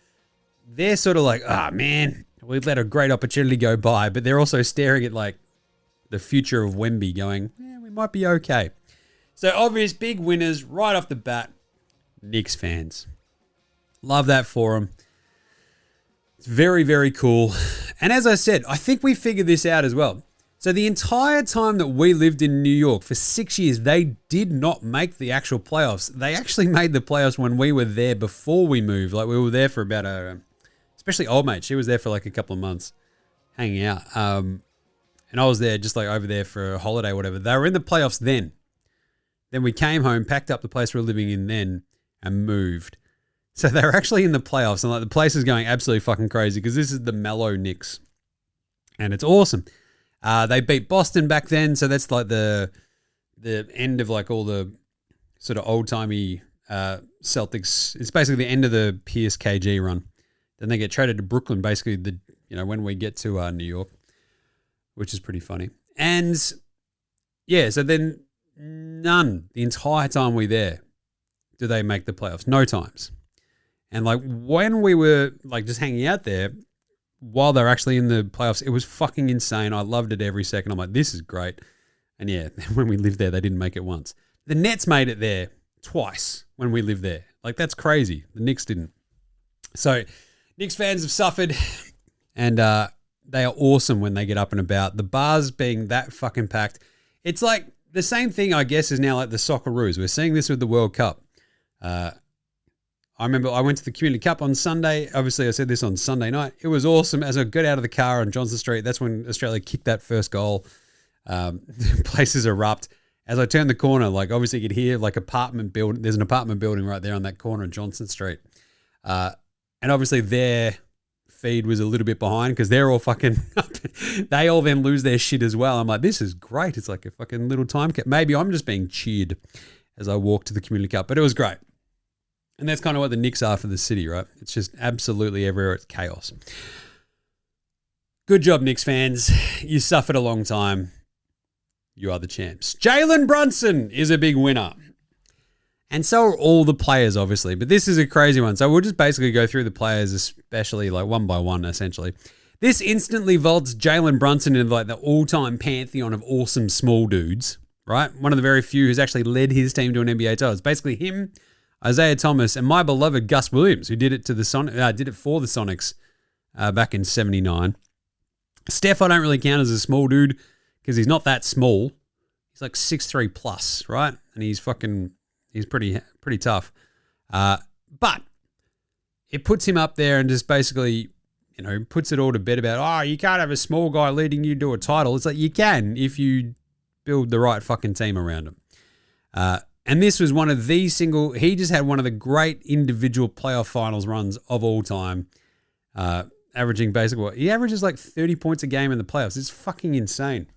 they're sort of like, man, we've let a great opportunity go by. But they're also staring at like the future of Wemy going, we might be okay. So obvious big winners right off the bat, Knicks fans. Love that for them. It's very, very cool. And as I said, I think we figured this out as well. So the entire time that we lived in New York for 6 years, they did not make the actual playoffs. They actually made the playoffs when we were there before we moved. Like we were there for about especially old mate. She was there for like a couple of months hanging out. And I was there just like over there for a holiday or whatever. They were in the playoffs then. Then we came home, packed up the place we were living in then and moved. So they were actually in the playoffs, and like the place is going absolutely fucking crazy because this is the mellow Knicks, and it's awesome. They beat Boston back then, so that's like the end of like all the sort of old timey Celtics. It's basically the end of the Pierce KG run. Then they get traded to Brooklyn, basically when we get to New York, which is pretty funny. And yeah, so then the entire time we there, do they make the playoffs? No times. And like when we were like just hanging out there while they're actually in the playoffs, it was fucking insane. I loved it every second. I'm like, this is great. And yeah, when we lived there, they didn't make it once. The Nets made it there twice when we lived there. Like that's crazy. The Knicks didn't. So Knicks fans have suffered, and they are awesome when they get up and about. The bars being that fucking packed. It's like the same thing, I guess, is now like the Socceroos. We're seeing this with the World Cup. I remember I went to the Community Cup on Sunday. Obviously, I said this on Sunday night. It was awesome. As I got out of the car on Johnson Street, that's when Australia kicked that first goal. Places erupt. As I turned the corner, like obviously you could hear like apartment building. There's an apartment building right there on that corner of Johnson Street. And obviously their feed was a little bit behind because they're all fucking, they all then lose their shit as well. I'm like, this is great. It's like a fucking little time cap. Maybe I'm just being cheered as I walk to the Community Cup, but it was great. And that's kind of what the Knicks are for the city, right? It's just absolutely everywhere. It's chaos. Good job, Knicks fans. You suffered a long time. You are the champs. Jalen Brunson is a big winner. And so are all the players, obviously. But this is a crazy one. So we'll just basically go through the players, especially like one by one, essentially. This instantly vaults Jalen Brunson into like the all-time pantheon of awesome small dudes, right? One of the very few who's actually led his team to an NBA title. It's basically him, Isaiah Thomas, and my beloved Gus Williams, who did it for the Sonics back in '79. Steph, I don't really count as a small dude because he's not that small. He's like 6'3 plus, right? And he's pretty tough. But it puts him up there and just basically, puts it all to bed about, you can't have a small guy leading you to a title. It's like you can if you build the right fucking team around him. And this was one of the he just had one of the great individual playoff finals runs of all time. Averaging basically, he averages like 30 points a game in the playoffs. It's fucking insane.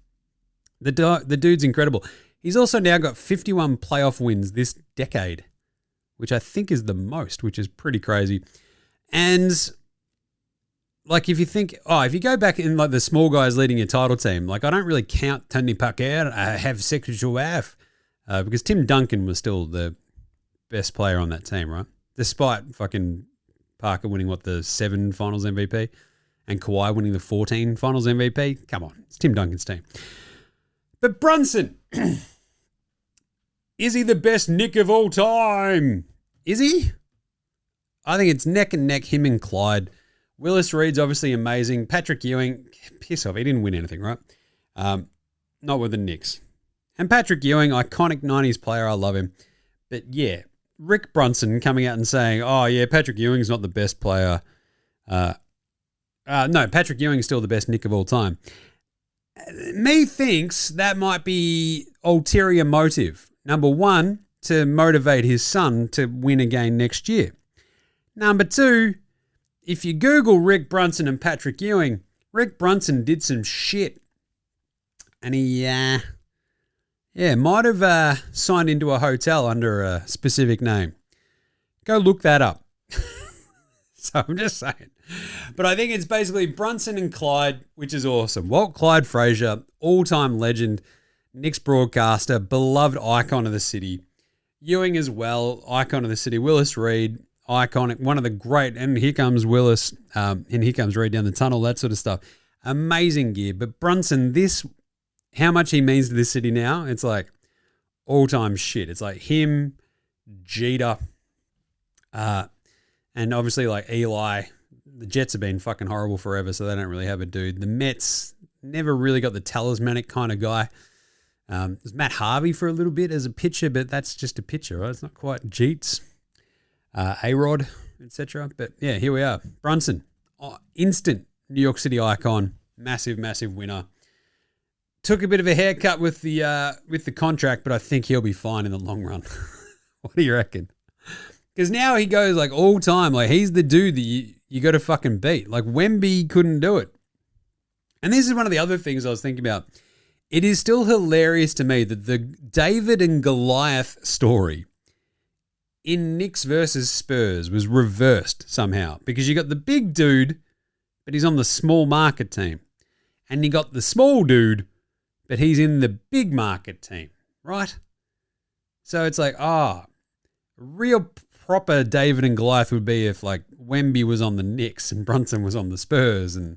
The dude's incredible. He's also now got 51 playoff wins this decade, which I think is the most, which is pretty crazy. And like if you think, if you go back in like the small guys leading your title team, like I don't really count Tony Parker. I have sexual F because Tim Duncan was still the best player on that team, right? Despite fucking Parker winning, the 7 finals MVP and Kawhi winning the 14 finals MVP. Come on, it's Tim Duncan's team. But Brunson, is he the best Knick of all time? Is he? I think it's neck and neck, him and Clyde. Willis Reed's obviously amazing. Patrick Ewing, piss off, he didn't win anything, right? Not with the Knicks. And Patrick Ewing, iconic 90s player, I love him. But yeah, Rick Brunson coming out and saying, Patrick Ewing's not the best player. No, Patrick Ewing's still the best Knick of all time. Me thinks that might be ulterior motive. Number one, to motivate his son to win again next year. Number two, if you Google Rick Brunson and Patrick Ewing, Rick Brunson did some shit. And he, might have signed into a hotel under a specific name. Go look that up. So I'm just saying. But I think it's basically Brunson and Clyde, which is awesome. Walt Clyde Frazier, all-time legend, Knicks broadcaster, beloved icon of the city. Ewing as well, icon of the city. Willis Reed, iconic, one of the great, and here comes Willis, and here comes Reed down the tunnel, that sort of stuff. Amazing gear. But Brunson, how much he means to this city now, it's like all-time shit. It's like him, Jeter, and obviously like Eli. The Jets have been fucking horrible forever, so they don't really have a dude. The Mets never really got the talismanic kind of guy. There's Matt Harvey for a little bit as a pitcher, but that's just a pitcher, right? It's not quite Jeets, A-Rod, etc. But yeah, here we are. Brunson, instant New York City icon, massive, massive winner. Took a bit of a haircut with the contract, but I think he'll be fine in the long run. What do you reckon? Because now he goes like all time, like he's the dude that you got to fucking beat. Like Wemby couldn't do it. And this is one of the other things I was thinking about. It is still hilarious to me that the David and Goliath story in Knicks versus Spurs was reversed somehow. Because you got the big dude, but he's on the small market team. And you got the small dude, but he's in the big market team, right? So it's like, real proper David and Goliath would be if like Wemby was on the Knicks and Brunson was on the Spurs and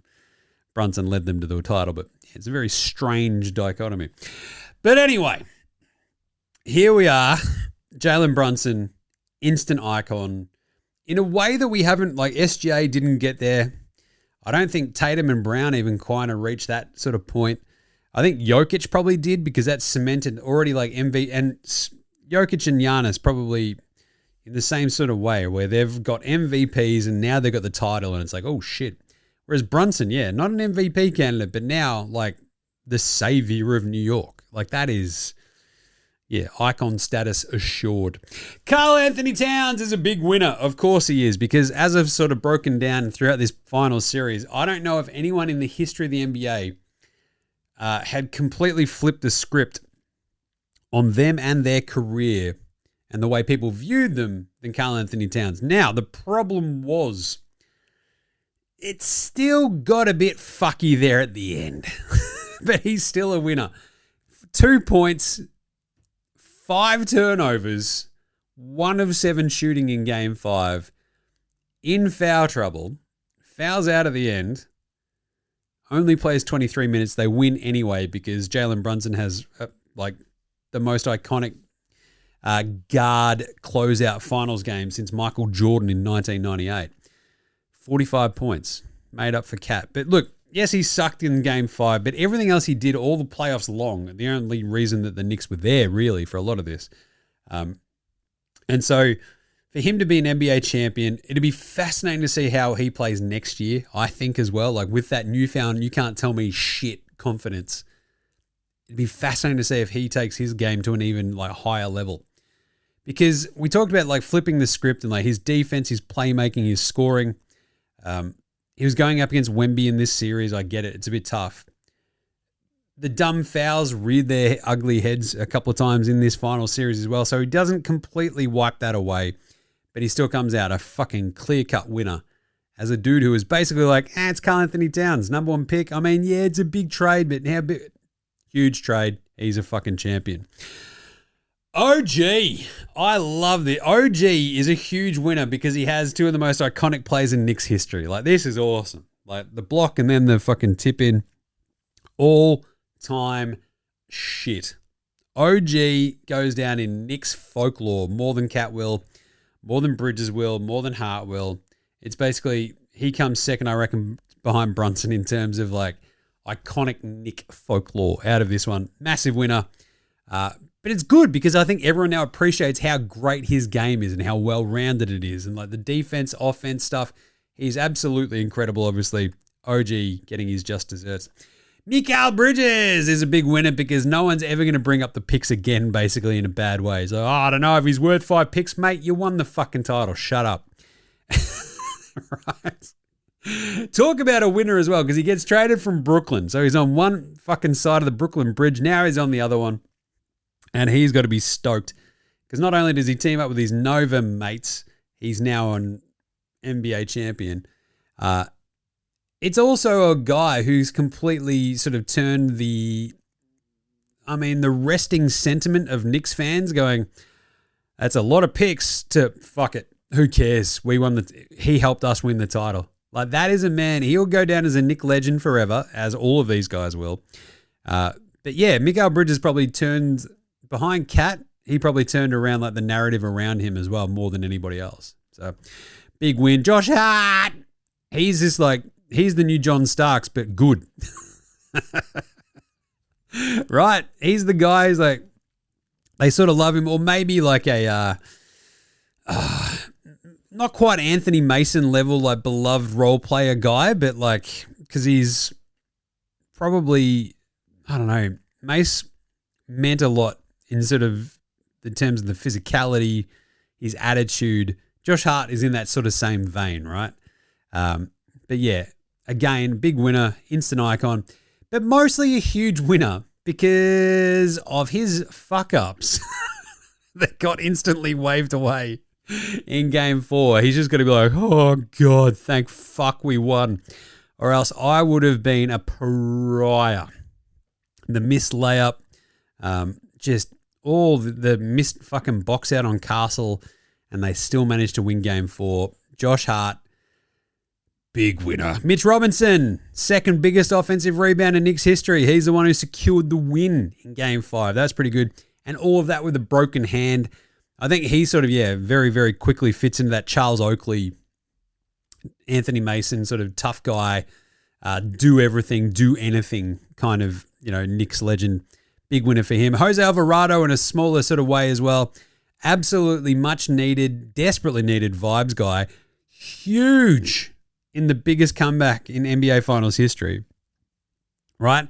Brunson led them to the title. But it's a very strange dichotomy. But anyway, here we are. Jalen Brunson, instant icon. In a way that we haven't, like SGA didn't get there. I don't think Tatum and Brown even kind of reached that sort of point. I think Jokic probably did because that's cemented already like MV. And Jokic and Giannis probably in the same sort of way where they've got MVPs and now they've got the title and it's like, oh shit. Whereas Brunson, not an MVP candidate, but now like the savior of New York. Like that is, icon status assured. Karl Anthony Towns is a big winner. Of course he is, because as I've sort of broken down throughout this final series, I don't know if anyone in the history of the NBA had completely flipped the script on them and their career and the way people viewed them than Karl Anthony Towns. Now, the problem was it still got a bit fucky there at the end, but he's still a winner. 2 points, 5 turnovers, 1 of 7 shooting in Game 5, in foul trouble, fouls out at the end, only plays 23 minutes. They win anyway because Jalen Brunson has the most iconic guard closeout finals game since Michael Jordan in 1998. 45 points made up for Cat. But look, yes, he sucked in Game 5, but everything else he did all the playoffs long. The only reason that the Knicks were there really for a lot of this. And so for him to be an NBA champion, it'd be fascinating to see how he plays next year, I think, as well. Like, with that newfound, you can't tell me shit confidence. It'd be fascinating to see if he takes his game to an even, like, higher level. Because we talked about, like, flipping the script and, like, his defense, his playmaking, his scoring. He was going up against Wemby in this series. I get it. It's a bit tough. The dumb fouls reared their ugly heads a couple of times in this final series as well. So he doesn't completely wipe that away. But he still comes out a fucking clear-cut winner as a dude who was basically like, it's Karl Anthony Towns, number one pick. I mean, yeah, it's a big trade, but how big? Huge trade. He's a fucking champion. OG. I love the OG is a huge winner because he has two of the most iconic plays in Knicks history. Like, this is awesome. Like, the block and then the fucking tip in. All-time shit. OG goes down in Knicks folklore more than Cat will, more than Bridges will, more than Hart will. It's basically, he comes second, I reckon, behind Brunson in terms of, like, iconic Knick folklore out of this one. Massive winner. But it's good because I think everyone now appreciates how great his game is and how well-rounded it is. And, like, the defense, offense stuff, he's absolutely incredible, obviously. OG getting his just desserts. Mikal Bridges is a big winner because no one's ever going to bring up the picks again, basically, in a bad way. So, I don't know if he's worth 5 picks, mate. You won the fucking title. Shut up. Right. Talk about a winner as well, because he gets traded from Brooklyn. So he's on one fucking side of the Brooklyn Bridge. Now he's on the other one. And he's got to be stoked. Because not only does he team up with his Nova mates, he's now an NBA champion. It's also a guy who's completely sort of turned the resting sentiment of Knicks fans going, that's a lot of picks, to fuck it. Who cares? He helped us win the title. Like, that is a man. He'll go down as a Knick legend forever, as all of these guys will. But yeah, Mikal Bridges probably turned behind Cat. He probably turned around, like, the narrative around him as well, more than anybody else. So big win. Josh Hart. He's just like, he's the new John Starks, but good. Right? He's the guy who's like, they sort of love him, or maybe like a, not quite Anthony Mason level, like, beloved role player guy, but like, because he's probably, I don't know, Mace meant a lot in sort of the terms of the physicality, his attitude. Josh Hart is in that sort of same vein, right? But yeah, again, big winner, instant icon, but mostly a huge winner because of his fuck-ups that got instantly waved away in Game 4. He's just got to be like, oh, God, thank fuck we won, or else I would have been a pariah. The missed layup, just all the missed fucking box out on Castle, and they still managed to win Game 4. Josh Hart, big winner. Mitch Robinson, second biggest offensive rebound in Knicks history. He's the one who secured the win in Game 5. That's pretty good. And all of that with a broken hand. I think he sort of, very, very quickly fits into that Charles Oakley, Anthony Mason sort of tough guy, do everything, do anything kind of, Knicks legend. Big winner for him. Jose Alvarado in a smaller sort of way as well. Absolutely much needed, desperately needed vibes guy. Huge in the biggest comeback in NBA Finals history. Right?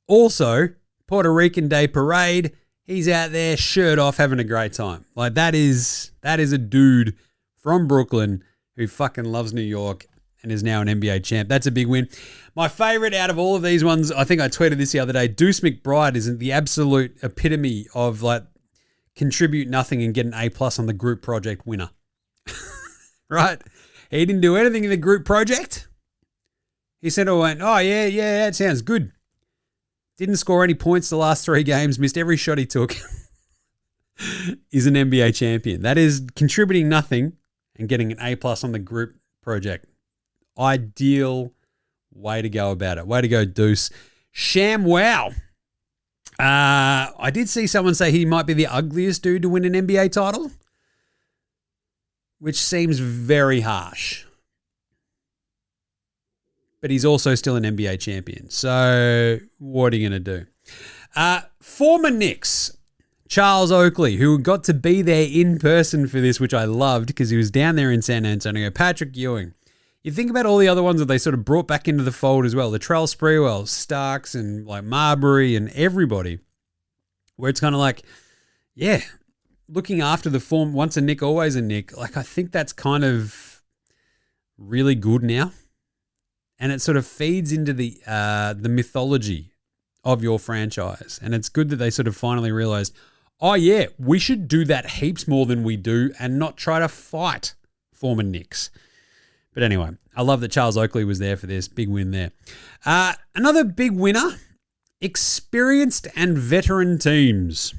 Also, Puerto Rican Day Parade. He's out there, shirt off, having a great time. Like, that is a dude from Brooklyn who fucking loves New York and is now an NBA champ. That's a big win. My favorite out of all of these ones, I think I tweeted this the other day, Deuce McBride is the absolute epitome of, like, contribute nothing and get an A+ on the group project winner. Right? He didn't do anything in the group project. He said, went, oh, yeah, it sounds good. Didn't score any points the last 3 games, missed every shot he took. Is an NBA champion. That is contributing nothing and getting an A+ on the group project. Ideal way to go about it. Way to go, Deuce. Sham wow. I did see someone say he might be the ugliest dude to win an NBA title, which seems very harsh. But he's also still an NBA champion. So what are you going to do? Former Knicks, Charles Oakley, who got to be there in person for this, which I loved because he was down there in San Antonio. Patrick Ewing. You think about all the other ones that they sort of brought back into the fold as well. Latrell Sprewell, Starks, and like Marbury and everybody. Where it's kind of like, yeah, looking after the form, once a Nick, always a Nick. Like, I think that's kind of really good now. And it sort of feeds into the mythology of your franchise. And it's good that they sort of finally realized, oh yeah, we should do that heaps more than we do and not try to fight former Knicks. But anyway, I love that Charles Oakley was there for this. Big win there. Another big winner, experienced and veteran teams.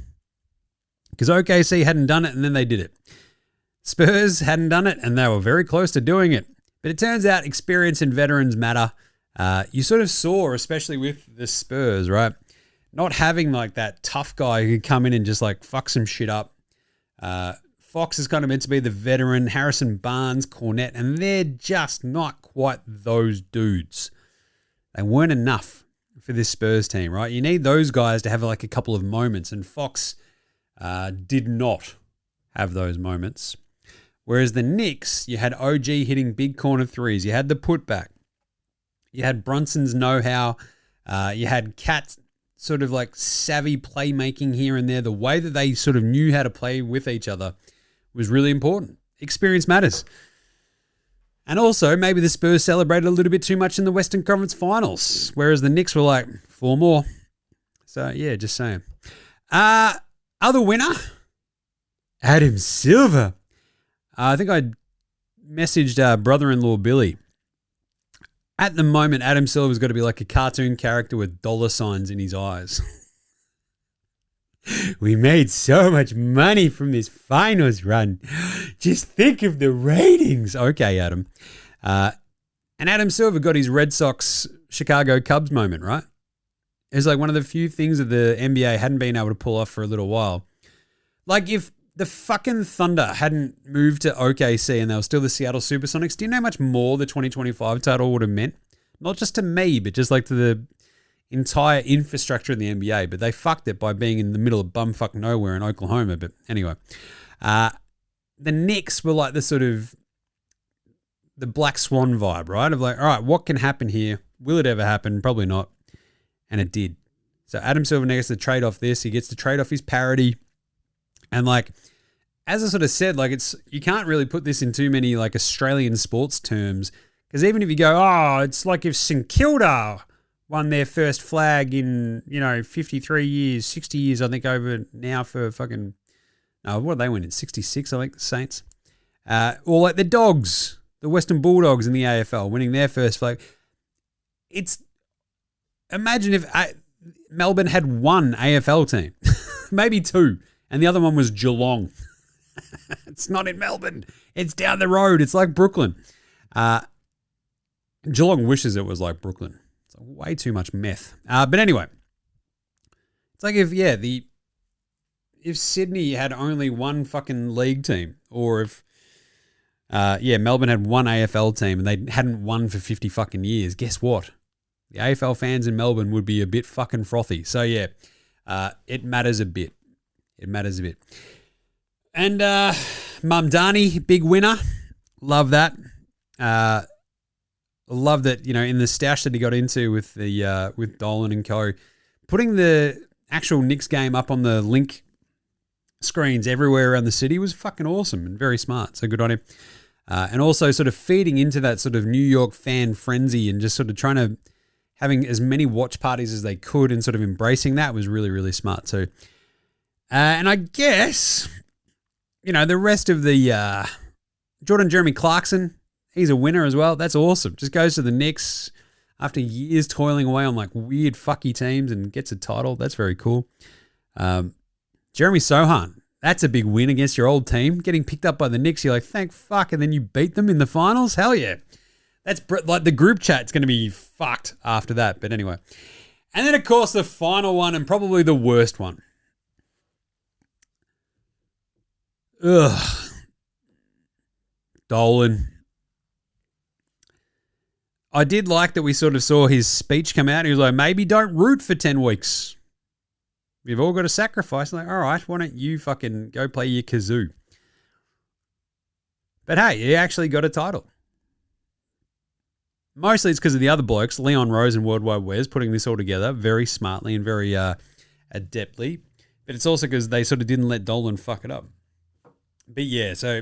Because OKC hadn't done it and then they did it. Spurs hadn't done it and they were very close to doing it. But it turns out experience and veterans matter. You sort of saw, especially with the Spurs, right? Not having like that tough guy who could come in and just like fuck some shit up. Fox is kind of meant to be the veteran, Harrison Barnes, Cornette, and they're just not quite those dudes. They weren't enough for this Spurs team, right? You need those guys to have like a couple of moments, and Fox did not have those moments. Whereas the Knicks, you had OG hitting big corner threes. You had the putback. You had Brunson's know-how. You had Cat sort of like savvy playmaking here and there. The way that they sort of knew how to play with each other was really important. Experience matters. And also, maybe the Spurs celebrated a little bit too much in the Western Conference Finals, whereas the Knicks were like, 4 more. So, yeah, just saying. Other winner, Adam Silver. I think I messaged brother-in-law Billy. At the moment, Adam Silver's got to be like a cartoon character with dollar signs in his eyes. We made so much money from this finals run. Just think of the ratings. Okay, Adam. And Adam Silver got his Red Sox Chicago Cubs moment, right? It's like one of the few things that the NBA hadn't been able to pull off for a little while. Like if the fucking Thunder hadn't moved to OKC and they were still the Seattle Supersonics, do you know how much more the 2025 title would have meant? Not just to me, but just like to the entire infrastructure in the NBA. But they fucked it by being in the middle of bumfuck nowhere in Oklahoma. But anyway, the Knicks were like the sort of the Black Swan vibe, right? Of like, all right, what can happen here? Will it ever happen? Probably not. And it did. So Adam Silver gets to trade off this. He gets to trade off his parody. And like, as I sort of said, like you can't really put this in too many like Australian sports terms. Because even if you go, oh, it's like if St Kilda won their first flag in, 53 years, 60 years, I think over now for fucking, no, what did they win in? 66, I think, the Saints. Or like the Dogs, the Western Bulldogs in the AFL winning their first flag. Imagine if Melbourne had one AFL team, maybe two, and the other one was Geelong. It's not in Melbourne. It's down the road. It's like Brooklyn. Geelong wishes it was like Brooklyn. It's like way too much meth. But anyway, it's like if Sydney had only one fucking league team, or if Melbourne had one AFL team and they hadn't won for 50 fucking years, guess what? The AFL fans in Melbourne would be a bit fucking frothy. So yeah, it matters a bit. It matters a bit. And Mamdani, big winner. Love that. Love that, in the stash that he got into with the with Dolan and co, putting the actual Knicks game up on the link screens everywhere around the city was fucking awesome and very smart. So good on him. And also sort of feeding into that sort of New York fan frenzy and just sort of trying to having as many watch parties as they could and sort of embracing that was really, really smart too. And I guess, the rest of the Jordan Jeremy Clarkson, he's a winner as well. That's awesome. Just goes to the Knicks after years toiling away on like weird fucky teams and gets a title. That's very cool. Jeremy Sohan, that's a big win against your old team. Getting picked up by the Knicks, you're like, thank fuck, and then you beat them in the finals? Hell yeah. That's like the group chat's going to be fucked after that. But anyway. And then, of course, the final one and probably the worst one. Ugh. Dolan. I did like that we sort of saw his speech come out. He was like, maybe don't root for 10 weeks. We've all got to sacrifice. Like, all right, why don't you fucking go play your kazoo? But hey, he actually got a title. Mostly it's because of the other blokes, Leon Rose and Worldwide Wes, putting this all together very smartly and very adeptly. But it's also because they sort of didn't let Dolan fuck it up. But yeah, so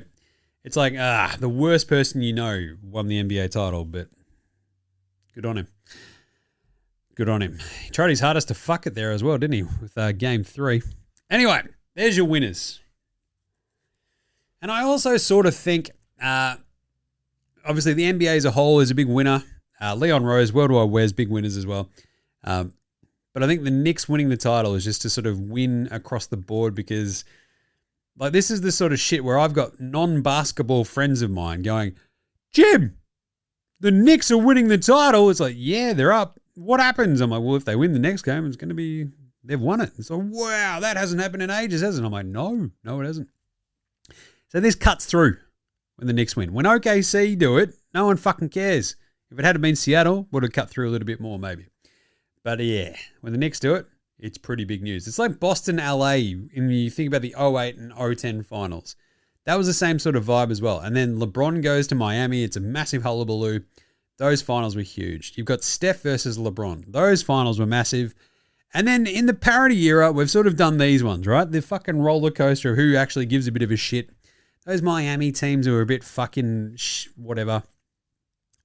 it's like, the worst person you know won the NBA title, but good on him. Good on him. He tried his hardest to fuck it there as well, didn't he, with Game 3. Anyway, there's your winners. And I also sort of think, obviously the NBA as a whole is a big winner. Leon Rose, Worldwide Wes, big winners as well. But I think the Knicks winning the title is just to sort of win across the board because, like, this is the sort of shit where I've got non-basketball friends of mine going, Jim, the Knicks are winning the title. It's like, yeah, they're up. What happens? I'm like, well, if they win the next game, it's going to be, they've won it. It's like, wow, that hasn't happened in ages, has it? I'm like, no, it hasn't. So this cuts through when the Knicks win. When OKC do it, no one fucking cares. If it had been Seattle, would have cut through a little bit more maybe. But yeah, when the Knicks do it, it's pretty big news. It's like Boston, LA, when you think about the 08 and 010 finals. That was the same sort of vibe as well. And then LeBron goes to Miami. It's a massive hullabaloo. Those finals were huge. You've got Steph versus LeBron. Those finals were massive. And then in the parity era, we've sort of done these ones, right? The fucking roller coaster of who actually gives a bit of a shit. Those Miami teams who are a bit fucking whatever.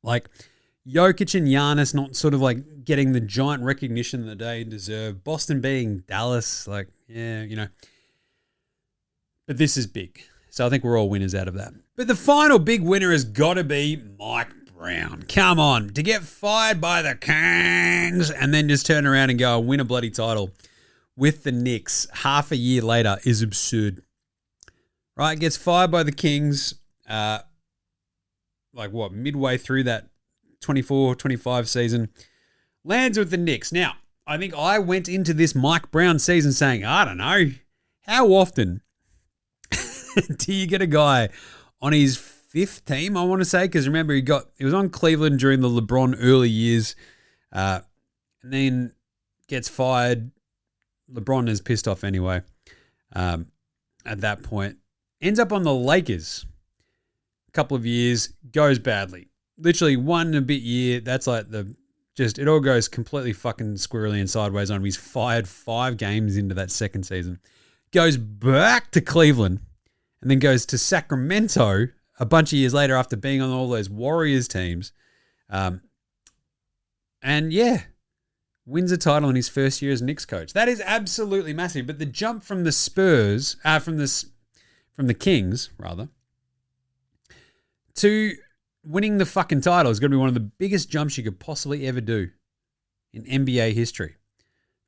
Like Jokic and Giannis not sort of like getting the giant recognition that they deserve. Boston being Dallas, like, yeah, you know. But this is big. So I think we're all winners out of that. But the final big winner has got to be Mike Brown. Come on. To get fired by the Kings and then just turn around and go and win a bloody title with the Knicks half a year later is absurd. Right? Gets fired by the Kings midway through that 24-25 season. Lands with the Knicks. Now, I think I went into this Mike Brown season saying, I don't know, how often do you get a guy on his fifth team, I want to say, because remember he was on Cleveland during the LeBron early years, and then gets fired. LeBron is pissed off anyway. At that point, ends up on the Lakers. A couple of years, goes badly. Literally 1 and a bit year. That's like it all goes completely fucking squirrely and sideways on him. He's fired 5 games into that second season. Goes back to Cleveland, and then goes to Sacramento a bunch of years later after being on all those Warriors teams. And yeah, wins a title in his first year as Knicks coach. That is absolutely massive. But the jump from the Spurs, from the Kings, rather, to winning the fucking title is going to be one of the biggest jumps you could possibly ever do in NBA history.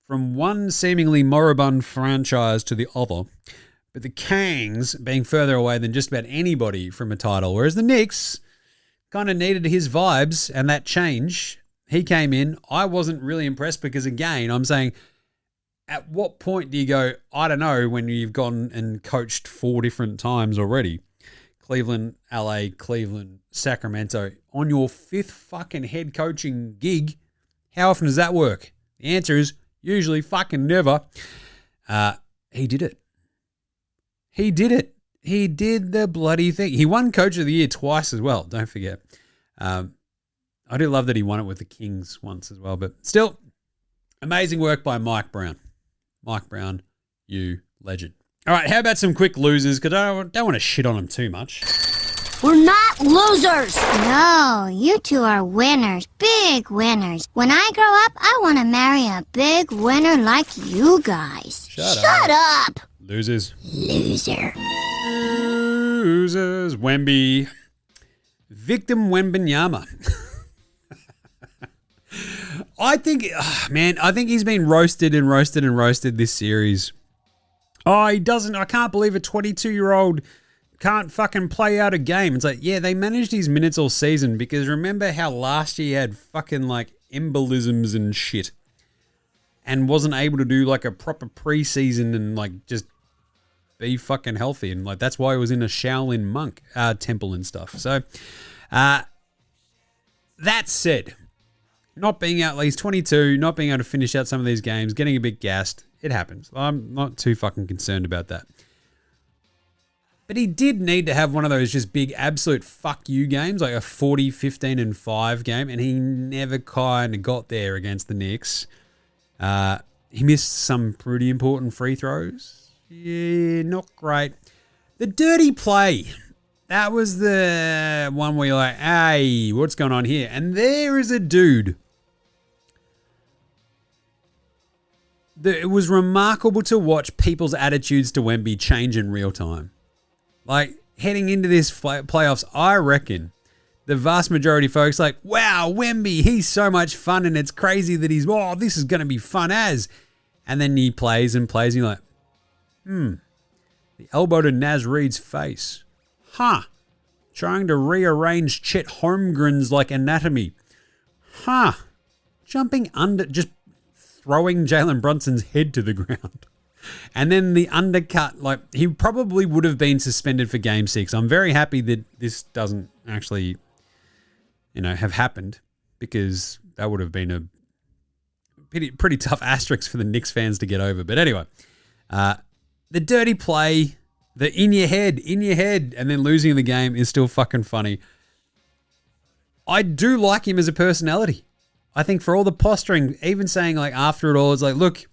From one seemingly moribund franchise to the other, but the Kings being further away than just about anybody from a title, whereas the Knicks kind of needed his vibes and that change. He came in. I wasn't really impressed because, again, I'm saying, at what point do you go, I don't know, when you've gone and coached 4 different times already? Cleveland, LA, Cleveland, Sacramento, on your 5th fucking head coaching gig. How often does that work? The answer is usually fucking never. He did it. He did it. He did the bloody thing. He won Coach of the Year twice as well. Don't forget. I do love that he won it with the Kings once as well. But still, amazing work by Mike Brown. Mike Brown, you legend. All right, how about some quick losers? Because I don't want to shit on them too much. We're not losers. No, you two are winners. Big winners. When I grow up, I want to marry a big winner like you guys. Shut up. Losers. Loser. Losers. Wemby. Victim Wembanyama. I think he's been roasted and roasted and roasted this series. I can't believe a 22-year-old can't fucking play out a game. It's like, yeah, they managed his minutes all season because remember how last year he had fucking like embolisms and shit and wasn't able to do like a proper preseason and like just be fucking healthy. And like, that's why he was in a Shaolin monk temple and stuff. So, that said, not being out, he's 22, not being able to finish out some of these games, getting a bit gassed. It happens. I'm not too fucking concerned about that. But he did need to have one of those just big absolute fuck you games, like a 40, 15, and 5 game, and he never kind of got there against the Knicks. He missed some pretty important free throws. Yeah, not great. The dirty play. That was the one where you're like, hey, what's going on here? And there is a dude. It was remarkable to watch people's attitudes to Wemby change in real time. Like, heading into this playoffs, I reckon the vast majority of folks like, wow, Wemby, he's so much fun, and it's crazy that this is going to be fun as. And then he plays and plays, and you're like, the elbow to Naz Reid's face. Trying to rearrange Chet Holmgren's like anatomy. Jumping under, just throwing Jalen Brunson's head to the ground. And then the undercut, like, he probably would have been suspended for Game 6. I'm very happy that this doesn't actually, have happened, because that would have been a pretty tough asterisk for the Knicks fans to get over. But anyway, the dirty play, the in your head, and then losing the game is still fucking funny. I do like him as a personality. I think for all the posturing, even saying like after it all, it's like, look,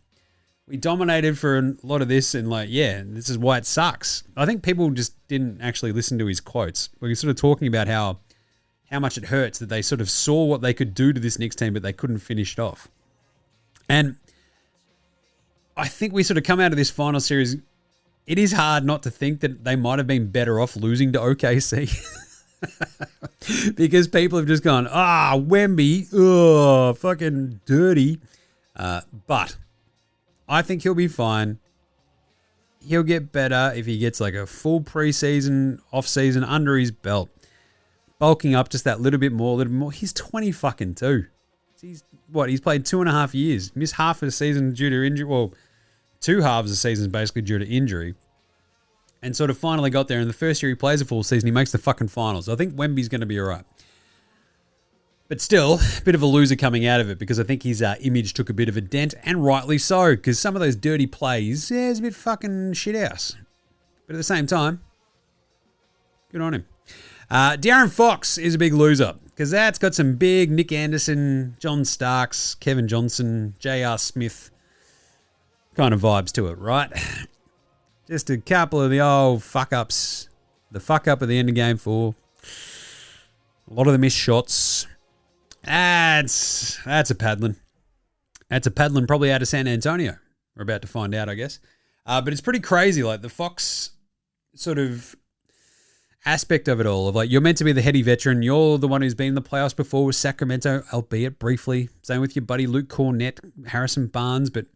we dominated for a lot of this, and like, yeah, this is why it sucks. I think people just didn't actually listen to his quotes. We were sort of talking about how much it hurts that they sort of saw what they could do to this Knicks team, but they couldn't finish it off. And I think we sort of come out of this final series. It is hard not to think that they might have been better off losing to OKC. Because people have just gone, Wemby, fucking dirty. But I think he'll be fine. He'll get better if he gets like a full preseason, off-season under his belt. Bulking up just that little bit more. He's 20 fucking 2. He's played 2.5 years. Missed half of the season due to injury. Well, 2 halves of the season basically due to injury. And sort of finally got there. And the first year he plays a full season, he makes the fucking finals. I think Wemby's going to be all right. But still, a bit of a loser coming out of it, because I think his image took a bit of a dent, and rightly so, because some of those dirty plays, is a bit fucking shithouse. But at the same time, good on him. De'Aaron Fox is a big loser, because that's got some big Nick Anderson, John Starks, Kevin Johnson, J.R. Smith kind of vibes to it, right? Just a couple of the old fuck-ups. The fuck-up at the end of Game 4. A lot of the missed shots. That's a paddling. That's a paddling probably out of San Antonio. We're about to find out, I guess. But it's pretty crazy, like the Fox sort of aspect of it all. Of like, you're meant to be the heady veteran. You're the one who's been in the playoffs before with Sacramento, albeit briefly. Same with your buddy Luke Cornett, Harrison Barnes. But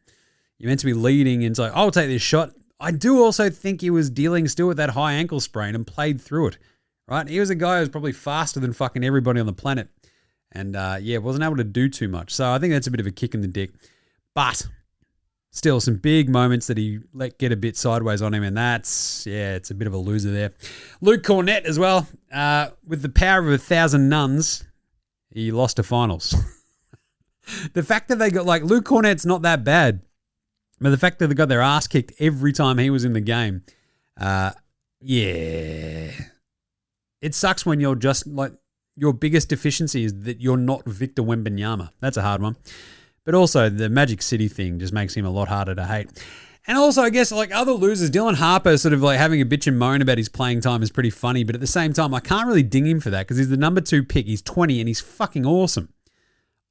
you're meant to be leading, and it's like, I'll take this shot. I do also think he was dealing still with that high ankle sprain and played through it. Right? He was a guy who was probably faster than fucking everybody on the planet. And, wasn't able to do too much. So I think that's a bit of a kick in the dick. But still some big moments that he let get a bit sideways on him. And it's a bit of a loser there. Luke Cornett as well. With the power of 1,000 nuns, he lost to finals. The fact that they got, like, Luke Cornett's not that bad. But the fact that they got their ass kicked every time he was in the game. It sucks when you're just like, your biggest deficiency is that you're not Victor Wembanyama. That's a hard one. But also the Magic City thing just makes him a lot harder to hate. And also, I guess, like other losers, Dylan Harper sort of like having a bitch and moan about his playing time is pretty funny. But at the same time, I can't really ding him for that because he's the number 2 pick. He's 20 and he's fucking awesome.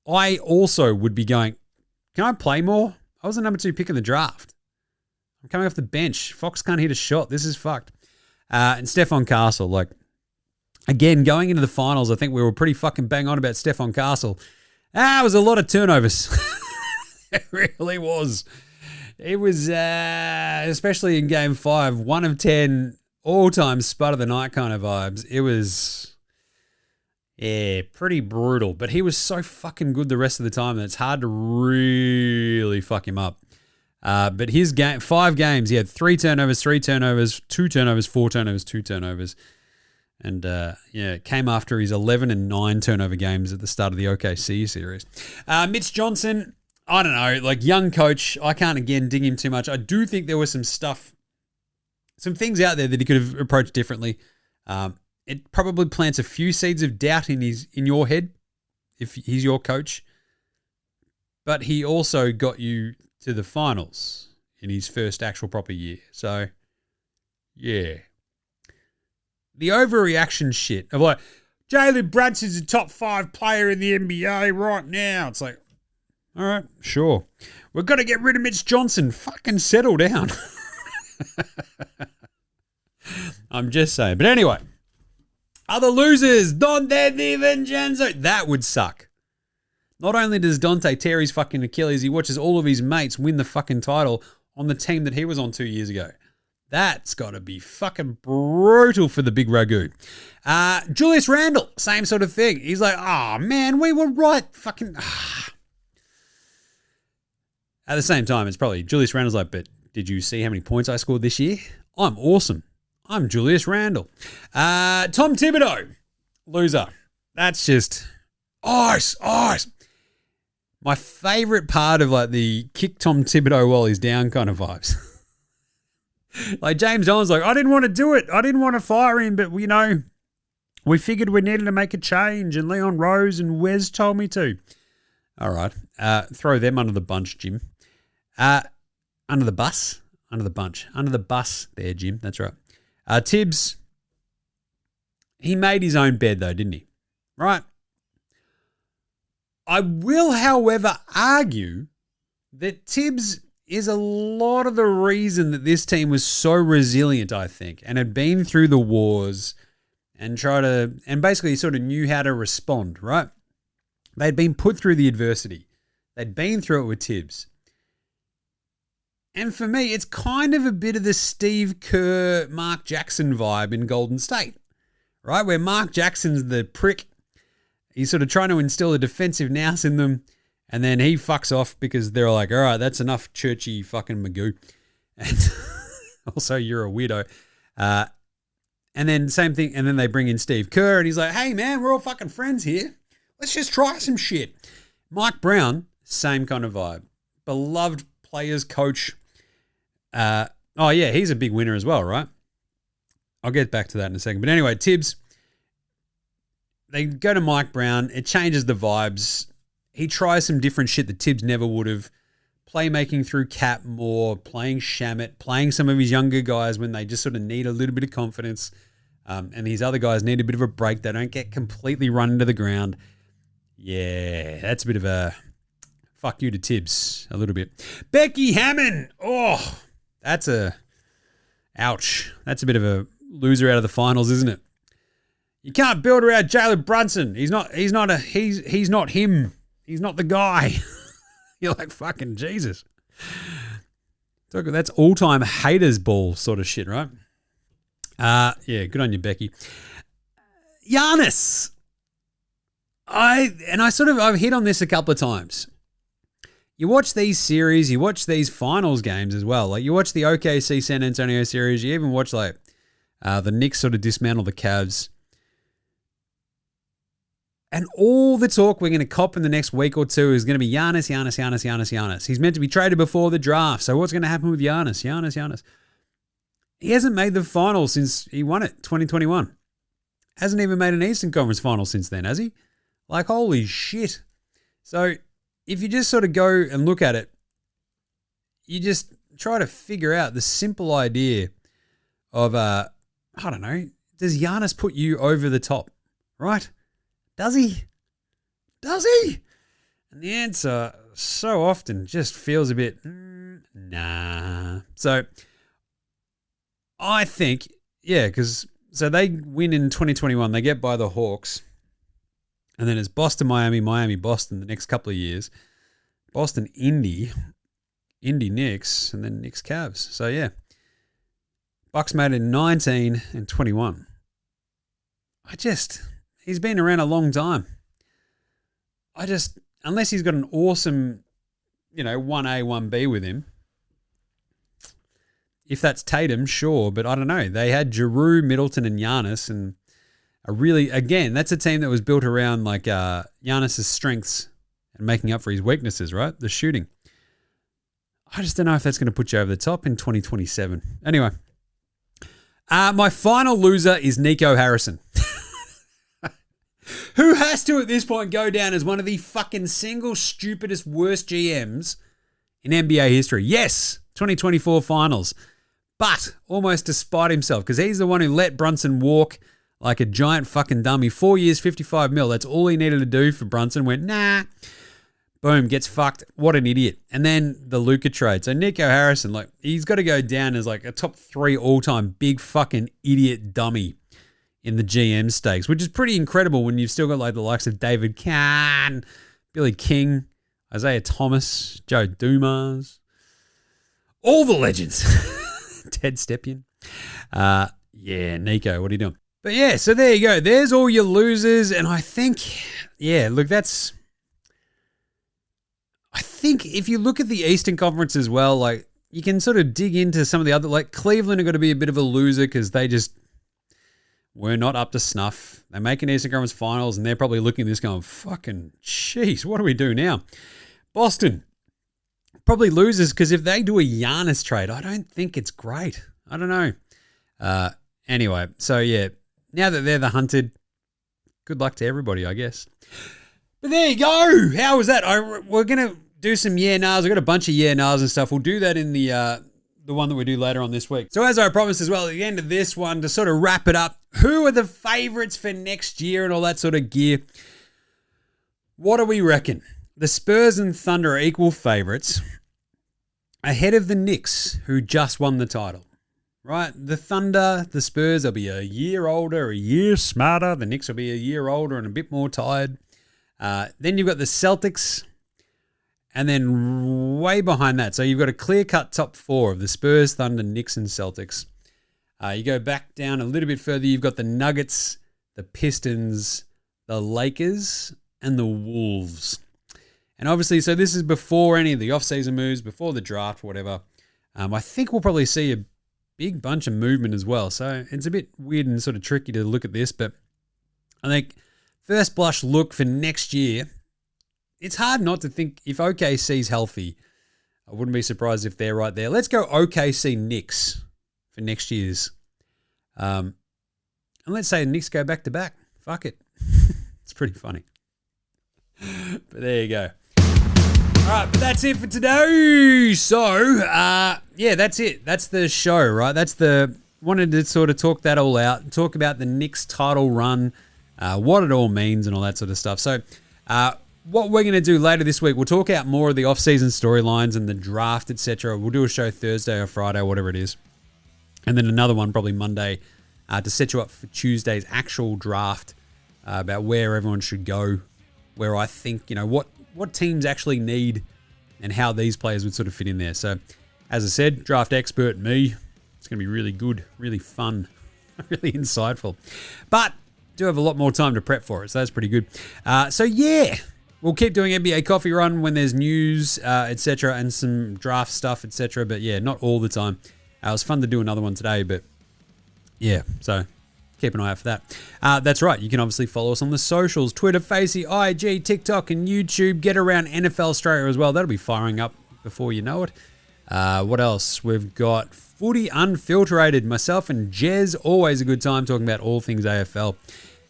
I also would be going, can I play more? I was the number 2 pick in the draft. I'm coming off the bench. Fox can't hit a shot. This is fucked. And Stephon Castle, like, again, going into the finals, I think we were pretty fucking bang on about Stephon Castle. It was a lot of turnovers. It really was. It was, especially in Game 5, 1 of 10, all-time spud of the night kind of vibes. It was, pretty brutal. But he was so fucking good the rest of the time that it's hard to really fuck him up. But his 5 games, he had 3 turnovers, 2 turnovers, 4 turnovers, 2 turnovers. And, it came after his 11 and 9 turnover games at the start of the OKC series. Mitch Johnson, I don't know, like young coach, I can't again ding him too much. I do think there was some things out there that he could have approached differently. It probably plants a few seeds of doubt in your head if he's your coach. But he also got you to the finals in his first actual proper year. So, yeah. The overreaction shit of like, Jalen Brunson's a top 5 player in the NBA right now. It's like, all right, sure. We've got to get rid of Mitch Johnson. Fucking settle down. I'm just saying. But anyway, other losers, Dante DiVincenzo. That would suck. Not only does Dante tear his fucking Achilles, he watches all of his mates win the fucking title on the team that he was on 2 years ago. That's got to be fucking brutal for the big Ragu. Julius Randle, same sort of thing. He's like, oh, man, we were right. Fucking. At the same time, it's probably Julius Randle's like, but did you see how many points I scored this year? I'm awesome. I'm Julius Randle. Tom Thibodeau, loser. That's just ice. My favorite part of like the kick Tom Thibodeau while he's down kind of vibes. Like James Dolan's like, I didn't want to do it. I didn't want to fire him, but we figured we needed to make a change, and Leon Rose and Wes told me to. All right. Throw them under the bunch, Jim. Under the bus? Under the bunch. Under the bus there, Jim. That's right. Tibbs, he made his own bed though, didn't he? Right. I will, however, argue that Tibbs is a lot of the reason that this team was so resilient, I think, and had been through the wars and basically sort of knew how to respond, right? They'd been put through the adversity. They'd been through it with Tibbs. And for me, it's kind of a bit of the Steve Kerr, Mark Jackson vibe in Golden State, right? Where Mark Jackson's the prick. He's sort of trying to instill a defensive nous in them, and then he fucks off because they're like, all right, that's enough churchy fucking Magoo. And also, you're a weirdo. And then same thing, and then they bring in Steve Kerr, and he's like, hey, man, we're all fucking friends here. Let's just try some shit. Mike Brown, same kind of vibe. Beloved players, coach. He's a big winner as well, right? I'll get back to that in a second. But anyway, Tibbs, they go to Mike Brown. It changes the vibes. He tries some different shit that Tibbs never would have. Playmaking through Cap more, playing Shamet, playing some of his younger guys when they just sort of need a little bit of confidence. And these other guys need a bit of a break. They don't get completely run into the ground. Yeah, that's a bit of a fuck you to Tibbs a little bit. Becky Hammond. Oh, that's ouch. That's a bit of a loser out of the finals, isn't it? You can't build around Jalen Brunson. He's not him. He's not the guy. You're like, fucking Jesus. That's all-time haters ball sort of shit, right? Yeah, good on you, Becky. Giannis. I've hit on this a couple of times. You watch these series, you watch these finals games as well. Like you watch the OKC San Antonio series, you even watch like the Knicks sort of dismantle the Cavs. And all the talk we're going to cop in the next week or two is going to be Giannis. He's meant to be traded before the draft. So what's going to happen with Giannis? He hasn't made the finals since he won it, 2021. Hasn't even made an Eastern Conference final since then, has he? Like, holy shit. So if you just sort of go and look at it, you just try to figure out the simple idea of, I don't know, does Giannis put you over the top, right? Does he? And the answer so often just feels a bit, nah. So I think, so they win in 2021. They get by the Hawks. And then it's Boston, Miami, Boston the next couple of years. Boston, Indy, Knicks, and then Knicks, Cavs. So, yeah. Bucks made it in 19 and 21. He's been around a long time. Unless he's got an awesome, 1A, 1B with him. If that's Tatum, sure, but I don't know. They had Giroux, Middleton, and Giannis, and that's a team that was built around like Giannis's strengths and making up for his weaknesses, right? The shooting. I just don't know if that's going to put you over the top in 2027. Anyway, my final loser is Nico Harrison. Who has to, at this point, go down as one of the fucking single stupidest worst GMs in NBA history. Yes, 2024 finals. But almost despite himself, because he's the one who let Brunson walk like a giant fucking dummy. 4 years, 55 mil. That's all he needed to do for Brunson. Went, nah. Boom, gets fucked. What an idiot. And then the Luka trade. So Nico Harrison, like, he's got to go down as like a top 3 all-time big fucking idiot dummy in the GM stakes, which is pretty incredible when you've still got like the likes of David Kahn, Billy King, Isaiah Thomas, Joe Dumas, all the legends. Ted Stepien. Yeah, Nico, what are you doing? But yeah, so there you go. There's all your losers. And I think, yeah, look, I think if you look at the Eastern Conference as well, like you can sort of dig into some of the other, like Cleveland are going to be a bit of a loser because they just were not up to snuff. They make an Eastern Conference Finals and they're probably looking at this going, fucking jeez, what do we do now? Boston probably loses because if they do a Giannis trade, I don't think it's great. I don't know. Anyway, so yeah, now that they're the hunted, good luck to everybody, I guess. But there you go. How was that? We're going to do some yeah-nahs. I've got a bunch of yeah-nahs and stuff. We'll do that in the one that we do later on this week. So as I promised as well, at the end of this one, to sort of wrap it up, who are the favourites for next year and all that sort of gear? What do we reckon? The Spurs and Thunder are equal favourites ahead of the Knicks, who just won the title. Right? The Thunder, the Spurs will be a year older, a year smarter. The Knicks will be a year older and a bit more tired. Then you've got the Celtics, and then way behind that. So you've got a clear-cut top 4 of the Spurs, Thunder, Knicks, and Celtics. You go back down a little bit further, you've got the Nuggets, the Pistons, the Lakers, and the Wolves. And obviously, so this is before any of the off-season moves, before the draft, whatever. I think we'll probably see a big bunch of movement as well. So it's a bit weird and sort of tricky to look at this, but I think first blush look for next year, it's hard not to think if OKC's healthy, I wouldn't be surprised if they're right there. Let's go OKC Knicks for next year's. And let's say the Knicks go back to back. Fuck it. It's pretty funny. But there you go. All right, but that's it for today. So, yeah, that's it. That's the show, right? Wanted to sort of talk that all out, talk about the Knicks title run, what it all means and all that sort of stuff. So what we're going to do later this week, we'll talk out more of the off-season storylines and the draft, etc. We'll do a show Thursday or Friday or whatever it is. And then another one probably Monday to set you up for Tuesday's actual draft about where everyone should go, where I think, what teams actually need and how these players would sort of fit in there. So, as I said, draft expert me. It's going to be really good, really fun, really insightful. But do have a lot more time to prep for it, so that's pretty good. So yeah, we'll keep doing NBA Coffee Run when there's news, etc., and some draft stuff, etc. But yeah, not all the time. It was fun to do another one today, but yeah, so keep an eye out for that. That's right. You can obviously follow us on the socials, Twitter, Facey, IG, TikTok, and YouTube. Get around NFL Straya as well. That'll be firing up before you know it. What else? We've got Footy Unfiltrated. Myself and Jez, always a good time talking about all things AFL.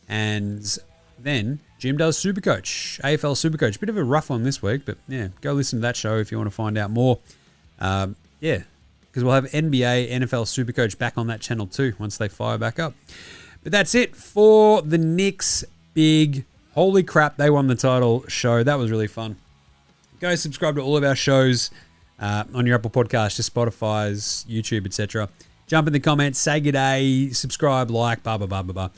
And then Jim does Supercoach, AFL Supercoach. Bit of a rough one this week, but yeah, go listen to that show if you want to find out more. Yeah, because we'll have NBA, NFL Supercoach back on that channel too once they fire back up. But that's it for the Knicks big, holy crap, they won the title show. That was really fun. Go subscribe to all of our shows on your Apple Podcast, just Spotify's, YouTube, etc. Jump in the comments, say good day, subscribe, like, blah, blah, blah, blah, blah.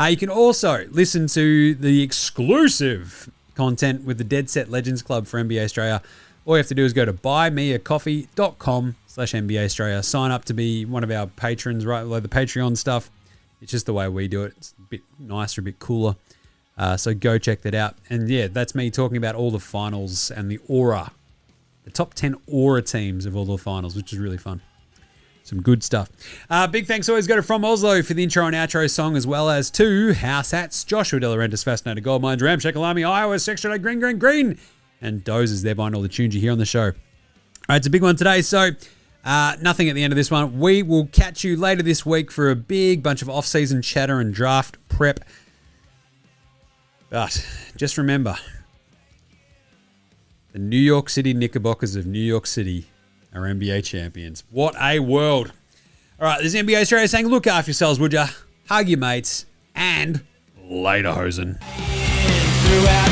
You can also listen to the exclusive content with the Dead Set Legends Club for NBA Straya. All you have to do is go to buymeacoffee.com/NBA Straya. Sign up to be one of our patrons, right? Like the Patreon stuff. It's just the way we do it. It's a bit nicer, a bit cooler. So go check that out. And yeah, that's me talking about all the finals and the aura. The top 10 aura teams of all the finals, which is really fun. Some good stuff. Big thanks always go to From Oslo for the intro and outro song, as well as to House Hats, Joshua De Laurentiis, Fascinated Gold Mines, Ram Shekalami, Iowa, Section 8, Green, and dozers there behind all the tunes you hear on the show. All right, it's a big one today, so nothing at the end of this one. We will catch you later this week for a big bunch of off-season chatter and draft prep. But just remember, the New York City Knickerbockers of New York City are NBA champions. What a world. All right, this is NBA Australia saying, look after yourselves, would ya? Hug your mates, and later, hosen. Throughout